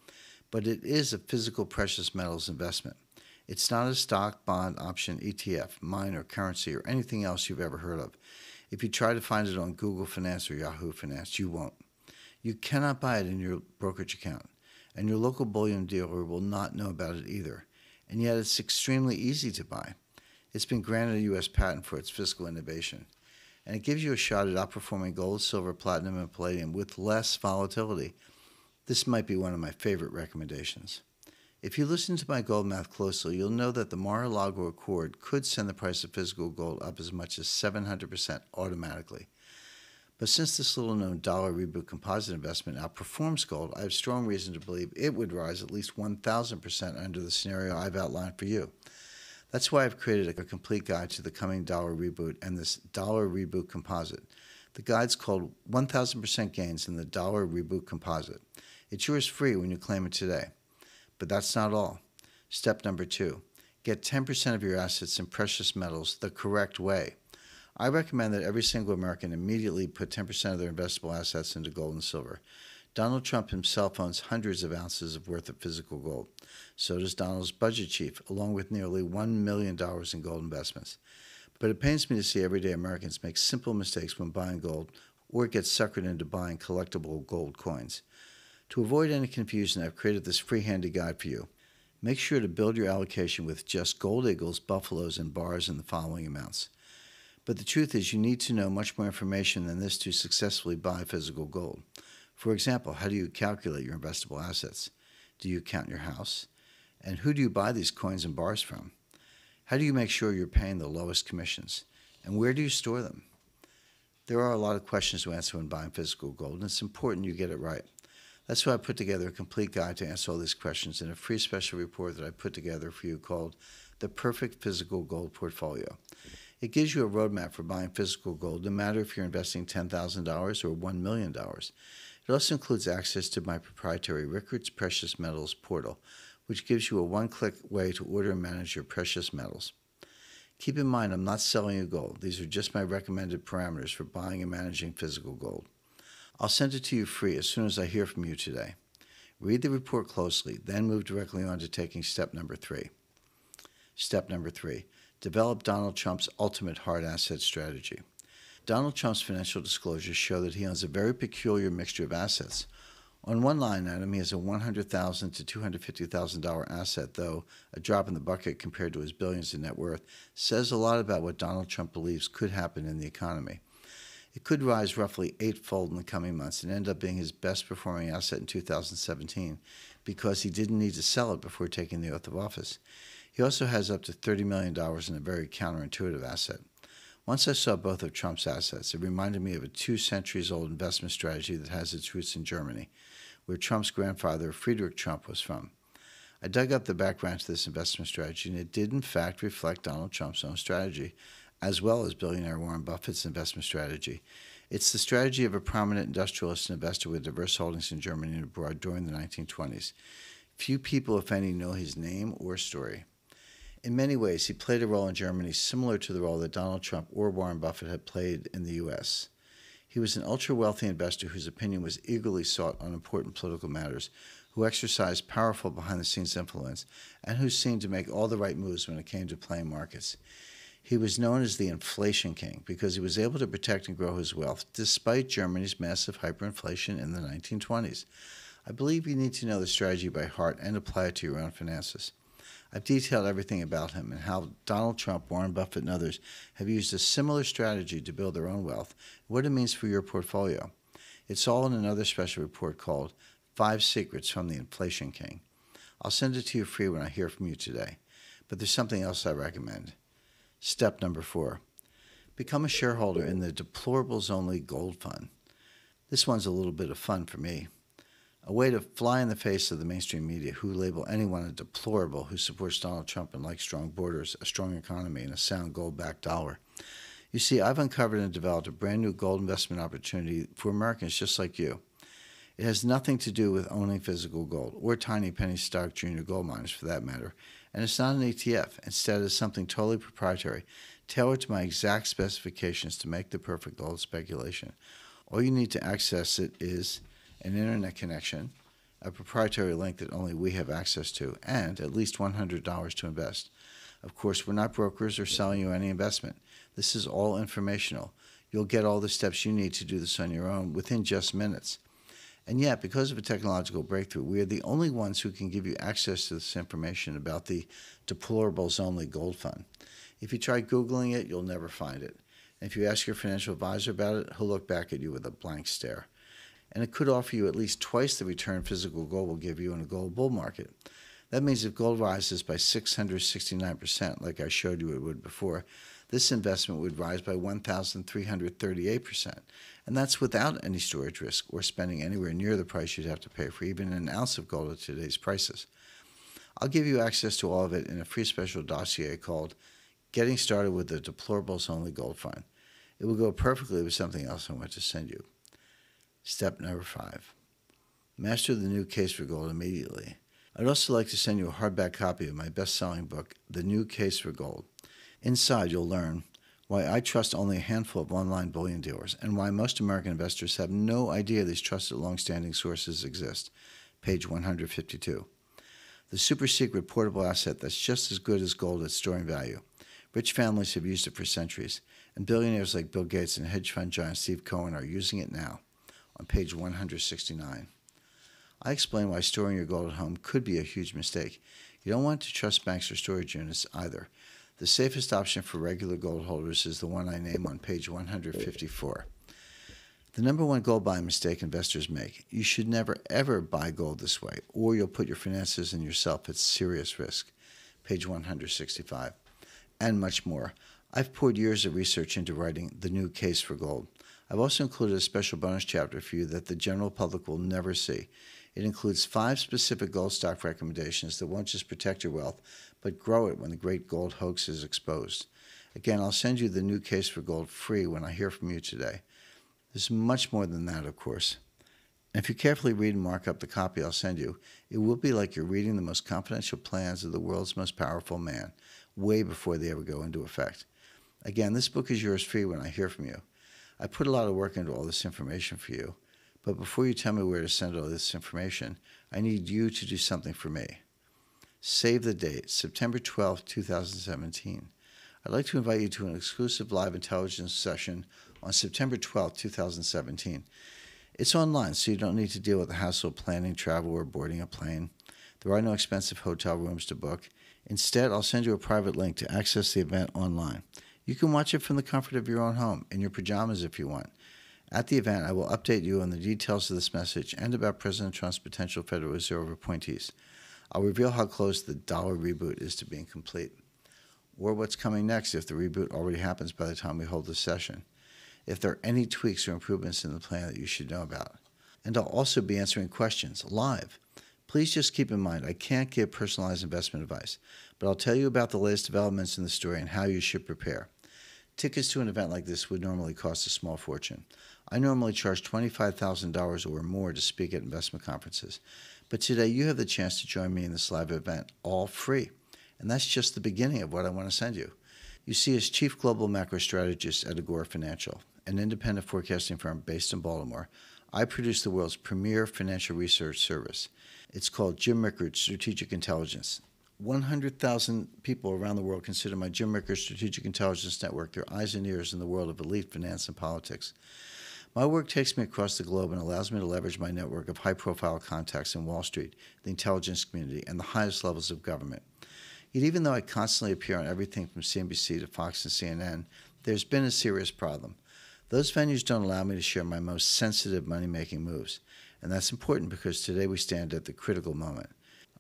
Speaker 1: but it is a physical precious metals investment. It's not a stock, bond, option, ETF, mine, or currency, or anything else you've ever heard of. If you try to find it on Google Finance or Yahoo Finance, you won't. You cannot buy it in your brokerage account, and your local bullion dealer will not know about it either. And yet it's extremely easy to buy. It's been granted a U.S. patent for its physical innovation, and it gives you a shot at outperforming gold, silver, platinum, and palladium with less volatility. This might be one of my favorite recommendations. If you listen to my gold math closely, you'll know that the Mar-a-Lago Accord could send the price of physical gold up as much as 700% automatically. But since this little-known dollar reboot composite investment outperforms gold, I have strong reason to believe it would rise at least 1,000% under the scenario I've outlined for you. That's why I've created a complete guide to the coming dollar reboot and this dollar reboot composite. The guide's called 1,000% Gains in the Dollar Reboot Composite. It's yours free when you claim it today. But that's not all. Step number 2, get 10% of your assets in precious metals the correct way. I recommend that every single American immediately put 10% of their investable assets into gold and silver. Donald Trump himself owns hundreds of ounces of worth of physical gold. So does Donald's budget chief, along with nearly $1 million in gold investments. But it pains me to see everyday Americans make simple mistakes when buying gold or get suckered into buying collectible gold coins. To avoid any confusion, I've created this free-handy guide for you. Make sure to build your allocation with just gold eagles, buffaloes, and bars in the following amounts. But the truth is you need to know much more information than this to successfully buy physical gold. For example, how do you calculate your investable assets? Do you count your house? And who do you buy these coins and bars from? How do you make sure you're paying the lowest commissions? And where do you store them? There are a lot of questions to answer when buying physical gold, and it's important you get it right. That's why I put together a complete guide to answer all these questions in a free special report that I put together for you called The Perfect Physical Gold Portfolio. It gives you a roadmap for buying physical gold, no matter if you're investing $10,000 or $1 million. It also includes access to my proprietary Rickards Precious Metals portal, which gives you a one-click way to order and manage your precious metals. Keep in mind, I'm not selling you gold. These are just my recommended parameters for buying and managing physical gold. I'll send it to you free as soon as I hear from you today. Read the report closely, then move directly on to taking step number 3. Step number 3, develop Donald Trump's ultimate hard asset strategy. Donald Trump's financial disclosures show that he owns a very peculiar mixture of assets. On one line item, he has a $100,000 to $250,000 asset, though a drop in the bucket compared to his billions in net worth says a lot about what Donald Trump believes could happen in the economy. It could rise roughly 8-fold in the coming months and end up being his best performing asset in 2017 because he didn't need to sell it before taking the oath of office. He also has up to $30 million in a very counterintuitive asset. Once I saw both of Trump's assets, it reminded me of a 2-centuries-old investment strategy that has its roots in Germany, where Trump's grandfather, Friedrich Trump, was from. I dug up the background to this investment strategy, and it did in fact reflect Donald Trump's own strategy, as well as billionaire Warren Buffett's investment strategy. It's the strategy of a prominent industrialist and investor with diverse holdings in Germany and abroad during the 1920s. Few people, if any, know his name or story. In many ways, he played a role in Germany similar to the role that Donald Trump or Warren Buffett had played in the U.S. He was an ultra-wealthy investor whose opinion was eagerly sought on important political matters, who exercised powerful behind-the-scenes influence, and who seemed to make all the right moves when it came to playing markets. He was known as the inflation king because he was able to protect and grow his wealth despite Germany's massive hyperinflation in the 1920s. I believe you need to know the strategy by heart and apply it to your own finances. I've detailed everything about him and how Donald Trump, Warren Buffett, and others have used a similar strategy to build their own wealth, and what it means for your portfolio. It's all in another special report called 5 Secrets from the Inflation King. I'll send it to you free when I hear from you today. But there's something else I recommend. Step number 4, become a shareholder in the Deplorables Only Gold Fund. This one's a little bit of fun for me. A way to fly in the face of the mainstream media who label anyone a deplorable who supports Donald Trump and likes strong borders, a strong economy, and a sound gold-backed dollar. You see, I've uncovered and developed a brand new gold investment opportunity for Americans just like you. It has nothing to do with owning physical gold, or tiny penny stock junior gold miners for that matter, and it's not an ETF. Instead, it's something totally proprietary, tailored to my exact specifications to make the perfect gold speculation. All you need to access it is an internet connection, a proprietary link that only we have access to, and at least $100 to invest. Of course, we're not brokers or selling you any investment. This is all informational. You'll get all the steps you need to do this on your own within just minutes. And yet, because of a technological breakthrough, we are the only ones who can give you access to this information about the Deplorables Only Gold Fund. If you try Googling it, you'll never find it. And if you ask your financial advisor about it, he'll look back at you with a blank stare. And it could offer you at least twice the return physical gold will give you in a gold bull market. That means if gold rises by 669%, like I showed you it would before, this investment would rise by 1,338%. And that's without any storage risk or spending anywhere near the price you'd have to pay for even an ounce of gold at today's prices. I'll give you access to all of it in a free special dossier called Getting Started with the Deplorables Only Gold Fund. It will go perfectly with something else I want to send you. Step number 5. Master the new case for gold immediately. I'd also like to send you a hardback copy of my best-selling book, The New Case for Gold. Inside, you'll learn why I trust only a handful of online bullion dealers and why most American investors have no idea these trusted long-standing sources exist. Page 152. The super-secret portable asset that's just as good as gold at storing value. Rich families have used it for centuries, and billionaires like Bill Gates and hedge fund giant Steve Cohen are using it now. On page 169. I explain why storing your gold at home could be a huge mistake. You don't want to trust banks or storage units either. The safest option for regular gold holders is the one I name on page 154. The number one gold buying mistake investors make: you should never ever buy gold this way, or you'll put your finances and yourself at serious risk. Page 165. And much more. I've poured years of research into writing The New Case for Gold. I've also included a special bonus chapter for you that the general public will never see. It includes 5 specific gold stock recommendations that won't just protect your wealth, but grow it when the great gold hoax is exposed. Again, I'll send you The New Case for Gold free when I hear from you today. There's much more than that, of course. And if you carefully read and mark up the copy I'll send you, it will be like you're reading the most confidential plans of the world's most powerful man, way before they ever go into effect. Again, this book is yours free when I hear from you. I put a lot of work into all this information for you, but before you tell me where to send all this information, I need you to do something for me. Save the date, September 12, 2017. I'd like to invite you to an exclusive live intelligence session on September 12, 2017. It's online, so you don't need to deal with the hassle of planning travel or boarding a plane. There are no expensive hotel rooms to book. Instead, I'll send you a private link to access the event online. You can watch it from the comfort of your own home, in your pajamas if you want. At the event, I will update you on the details of this message and about President Trump's potential Federal Reserve appointees. I'll reveal how close the dollar reboot is to being complete, or what's coming next if the reboot already happens by the time we hold this session, if there are any tweaks or improvements in the plan that you should know about. And I'll also be answering questions live. Please just keep in mind, I can't give personalized investment advice, but I'll tell you about the latest developments in the story and how you should prepare. Tickets to an event like this would normally cost a small fortune. I normally charge $25,000 or more to speak at investment conferences, but today you have the chance to join me in this live event, all free. And that's just the beginning of what I want to send you. You see, as Chief Global Macro Strategist at Agora Financial, an independent forecasting firm based in Baltimore, I produce the world's premier financial research service. It's called Jim Rickards Strategic Intelligence. 100,000 people around the world consider my Jim Rickards Strategic Intelligence Network their eyes and ears in the world of elite finance and politics. My work takes me across the globe and allows me to leverage my network of high-profile contacts in Wall Street, the intelligence community, and the highest levels of government. Yet even though I constantly appear on everything from CNBC to Fox and CNN, there's been a serious problem. Those venues don't allow me to share my most sensitive money-making moves, and that's important because today we stand at the critical moment.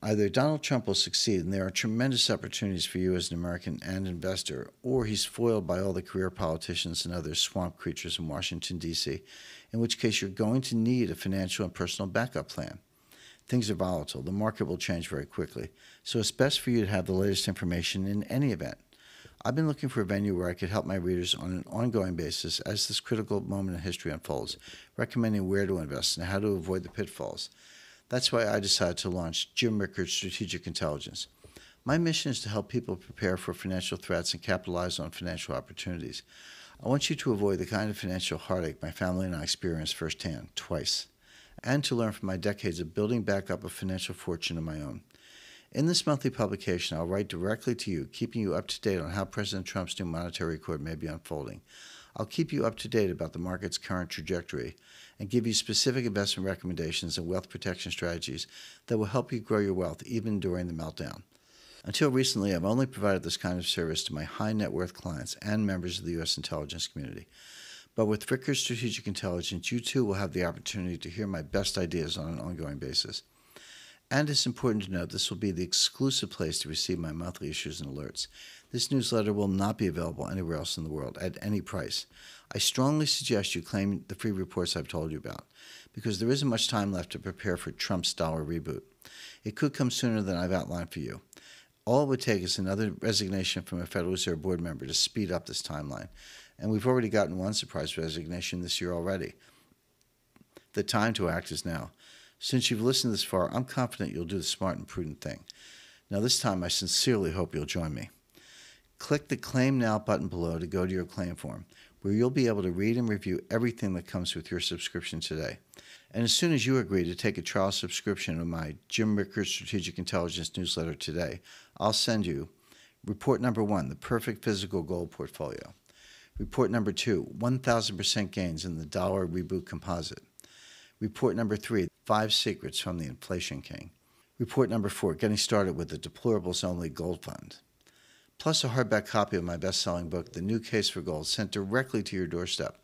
Speaker 1: Either Donald Trump will succeed, and there are tremendous opportunities for you as an American and investor, or he's foiled by all the career politicians and other swamp creatures in Washington, D.C., in which case you're going to need a financial and personal backup plan. Things are volatile. The market will change very quickly, so it's best for you to have the latest information in any event. I've been looking for a venue where I could help my readers on an ongoing basis as this critical moment in history unfolds, recommending where to invest and how to avoid the pitfalls. That's why I decided to launch Jim Rickards Strategic Intelligence. My mission is to help people prepare for financial threats and capitalize on financial opportunities. I want you to avoid the kind of financial heartache my family and I experienced firsthand, twice, and to learn from my decades of building back up a financial fortune of my own. In this monthly publication, I'll write directly to you, keeping you up to date on how President Trump's new monetary accord may be unfolding. I'll keep you up to date about the market's current trajectory and give you specific investment recommendations and wealth protection strategies that will help you grow your wealth even during the meltdown. Until recently, I've only provided this kind of service to my high net worth clients and members of the U.S. intelligence community. But with Rickards Strategic Intelligence, you too will have the opportunity to hear my best ideas on an ongoing basis. And it's important to note this will be the exclusive place to receive my monthly issues and alerts. This newsletter will not be available anywhere else in the world at any price. I strongly suggest you claim the free reports I've told you about, because there isn't much time left to prepare for Trump's dollar reboot. It could come sooner than I've outlined for you. All it would take is another resignation from a Federal Reserve Board member to speed up this timeline. And we've already gotten one surprise resignation this year already. The time to act is now. Since you've listened this far, I'm confident you'll do the smart and prudent thing. Now this time, I sincerely hope you'll join me. Click the Claim Now button below to go to your claim form, where you'll be able to read and review everything that comes with your subscription today. And as soon as you agree to take a trial subscription of my Jim Rickards Strategic Intelligence newsletter today, I'll send you Report number 1, the perfect physical gold portfolio. Report number 2, 1,000% gains in the dollar reboot composite. Report number 3, 5 secrets from the inflation king. Report number 4, getting started with the deplorables only gold fund. Plus a hardback copy of my best-selling book, The New Case for Gold, sent directly to your doorstep.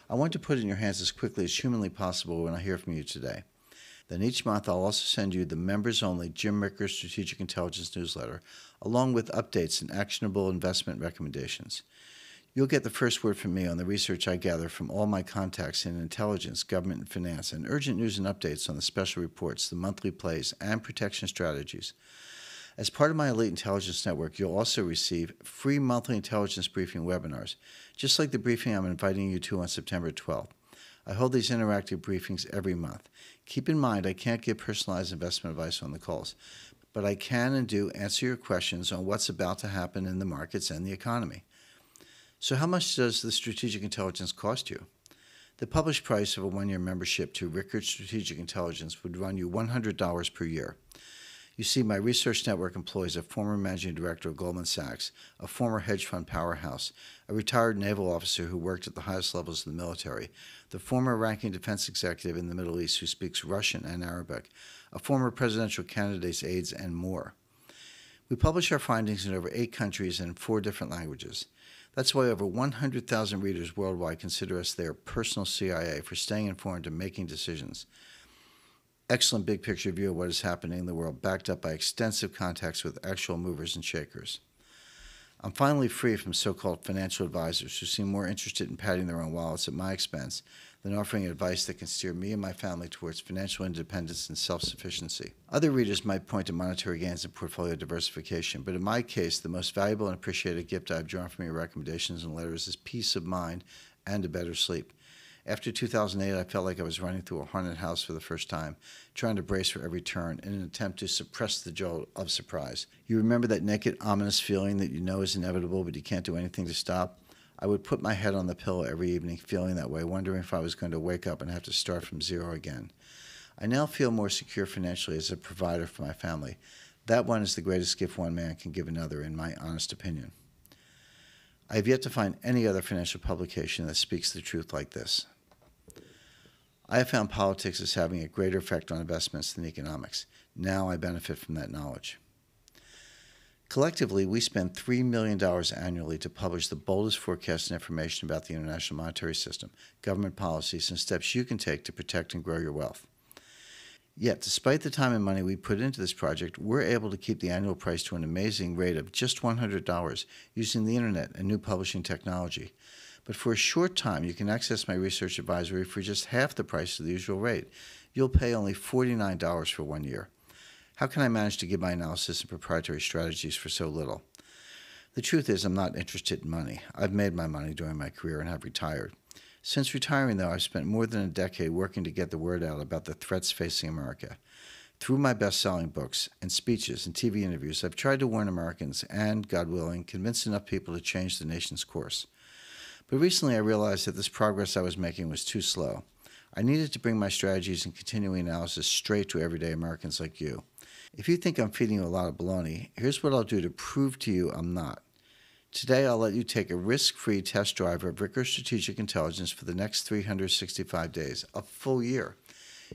Speaker 1: I want to put it in your hands as quickly as humanly possible when I hear from you today. Then each month I'll also send you the members-only Jim Rickards Strategic Intelligence newsletter, along with updates and actionable investment recommendations. You'll get the first word from me on the research I gather from all my contacts in intelligence, government, and finance, and urgent news and updates on the special reports, the monthly plays, and protection strategies. As part of my Elite Intelligence Network, you'll also receive free monthly intelligence briefing webinars, just like the briefing I'm inviting you to on September 12th. I hold these interactive briefings every month. Keep in mind, I can't give personalized investment advice on the calls, but I can and do answer your questions on what's about to happen in the markets and the economy. So how much does the Strategic Intelligence cost you? The published price of a one-year membership to Rickards Strategic Intelligence would run you $100 per year. You see, my research network employs a former managing director of Goldman Sachs, a former hedge fund powerhouse, a retired naval officer who worked at the highest levels of the military, the former ranking defense executive in the Middle East who speaks Russian and Arabic, a former presidential candidate's aides, and more. We publish our findings in over 8 countries and in 4 different languages. That's why over 100,000 readers worldwide consider us their personal CIA for staying informed and making decisions. Excellent big picture view of what is happening in the world, backed up by extensive contacts with actual movers and shakers. I'm finally free from so-called financial advisors who seem more interested in padding their own wallets at my expense than offering advice that can steer me and my family towards financial independence and self-sufficiency. Other readers might point to monetary gains and portfolio diversification, but in my case, the most valuable and appreciated gift I've drawn from your recommendations and letters is peace of mind and a better sleep. After 2008, I felt like I was running through a haunted house for the first time, trying to brace for every turn in an attempt to suppress the jolt of surprise. You remember that naked, ominous feeling that you know is inevitable, but you can't do anything to stop? I would put my head on the pillow every evening feeling that way, wondering if I was going to wake up and have to start from zero again. I now feel more secure financially as a provider for my family. That one is the greatest gift one man can give another, in my honest opinion. I have yet to find any other financial publication that speaks the truth like this. I have found politics as having a greater effect on investments than economics. Now I benefit from that knowledge. Collectively, we spend $3 million annually to publish the boldest forecasts and information about the international monetary system, government policies, and steps you can take to protect and grow your wealth. Yet, despite the time and money we put into this project, we're able to keep the annual price to an amazing rate of just $100 using the internet and new publishing technology. But for a short time, you can access my research advisory for just half the price of the usual rate. You'll pay only $49 for 1 year. How can I manage to give my analysis and proprietary strategies for so little? The truth is, I'm not interested in money. I've made my money during my career and have retired. Since retiring, though, I've spent more than a decade working to get the word out about the threats facing America. Through my best-selling books and speeches and TV interviews, I've tried to warn Americans and, God willing, convince enough people to change the nation's course. But recently I realized that this progress I was making was too slow. I needed to bring my strategies and continuing analysis straight to everyday Americans like you. If you think I'm feeding you a lot of baloney, here's what I'll do to prove to you I'm not. Today I'll let you take a risk-free test drive of Ricker's Strategic Intelligence for the next 365 days, a full year.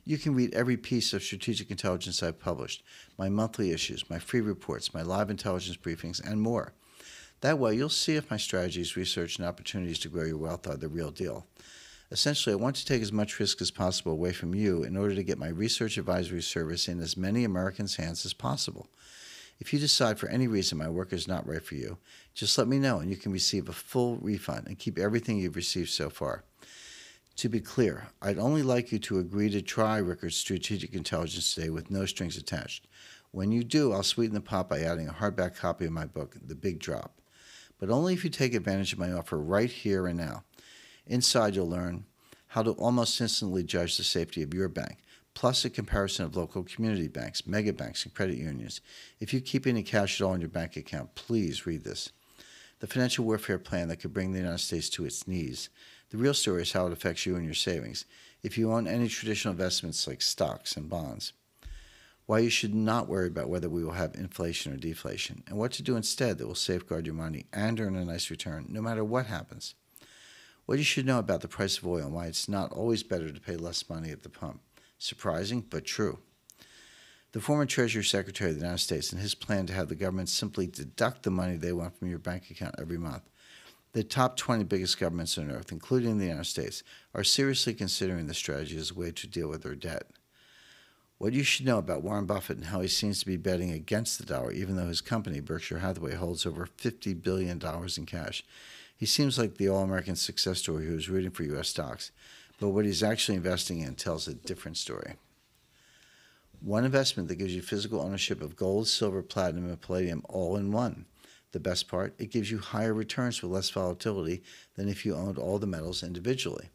Speaker 1: You can read every piece of strategic intelligence I've published, my monthly issues, my free reports, my live intelligence briefings, and more. That way, you'll see if my strategies, research, and opportunities to grow your wealth are the real deal. Essentially, I want to take as much risk as possible away from you in order to get my research advisory service in as many Americans' hands as possible. If you decide for any reason my work is not right for you, just let me know and you can receive a full refund and keep everything you've received so far. To be clear, I'd only like you to agree to try Ricker's Strategic Intelligence today with no strings attached. When you do, I'll sweeten the pot by adding a hardback copy of my book, The Big Drop. But only if you take advantage of my offer right here and now. Inside, you'll learn how to almost instantly judge the safety of your bank, plus a comparison of local community banks, mega banks, and credit unions. If you keep any cash at all in your bank account, please read this. The financial warfare plan that could bring the United States to its knees. The real story is how it affects you and your savings, if you own any traditional investments like stocks and bonds. Why you should not worry about whether we will have inflation or deflation, and what to do instead that will safeguard your money and earn a nice return no matter what happens. What you should know about the price of oil and why it's not always better to pay less money at the pump. Surprising, but true. The former Treasury Secretary of the United States and his plan to have the government simply deduct the money they want from your bank account every month. The top 20 biggest governments on earth, including the United States, are seriously considering this strategy as a way to deal with their debt. What you should know about Warren Buffett and how he seems to be betting against the dollar, even though his company, Berkshire Hathaway, holds over $50 billion in cash. He seems like the all-American success story who is rooting for U.S. stocks, but what he's actually investing in tells a different story. One investment that gives you physical ownership of gold, silver, platinum, and palladium all in one. The best part, it gives you higher returns with less volatility than if you owned all the metals individually.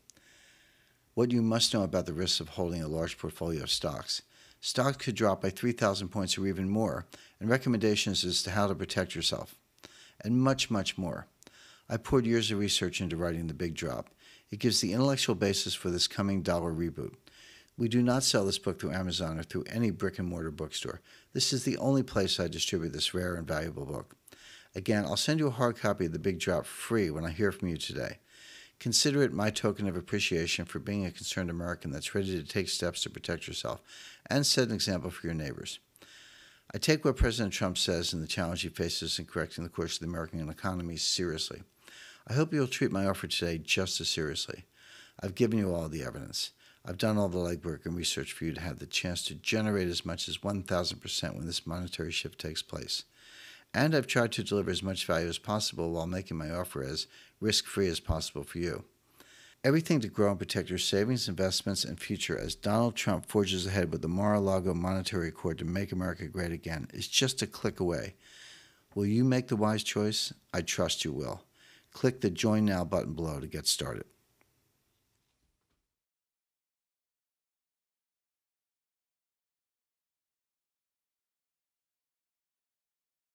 Speaker 1: What you must know about the risks of holding a large portfolio of stocks. Stocks could drop by 3,000 points or even more, and recommendations as to how to protect yourself. And much, much more. I poured years of research into writing The Big Drop. It gives the intellectual basis for this coming dollar reboot. We do not sell this book through Amazon or through any brick-and-mortar bookstore. This is the only place I distribute this rare and valuable book. Again, I'll send you a hard copy of The Big Drop free when I hear from you today. Consider it my token of appreciation for being a concerned American that's ready to take steps to protect yourself and set an example for your neighbors. I take what President Trump says and the challenge he faces in correcting the course of the American economy seriously. I hope you'll treat my offer today just as seriously. I've given you all the evidence. I've done all the legwork and research for you to have the chance to generate as much as 1,000% when this monetary shift takes place. And I've tried to deliver as much value as possible while making my offer as risk-free as possible for you. Everything to grow and protect your savings, investments, and future as Donald Trump forges ahead with the Mar-a-Lago Monetary Accord to make America great again is just a click away. Will you make the wise choice? I trust you will. Click the Join Now button below to get started.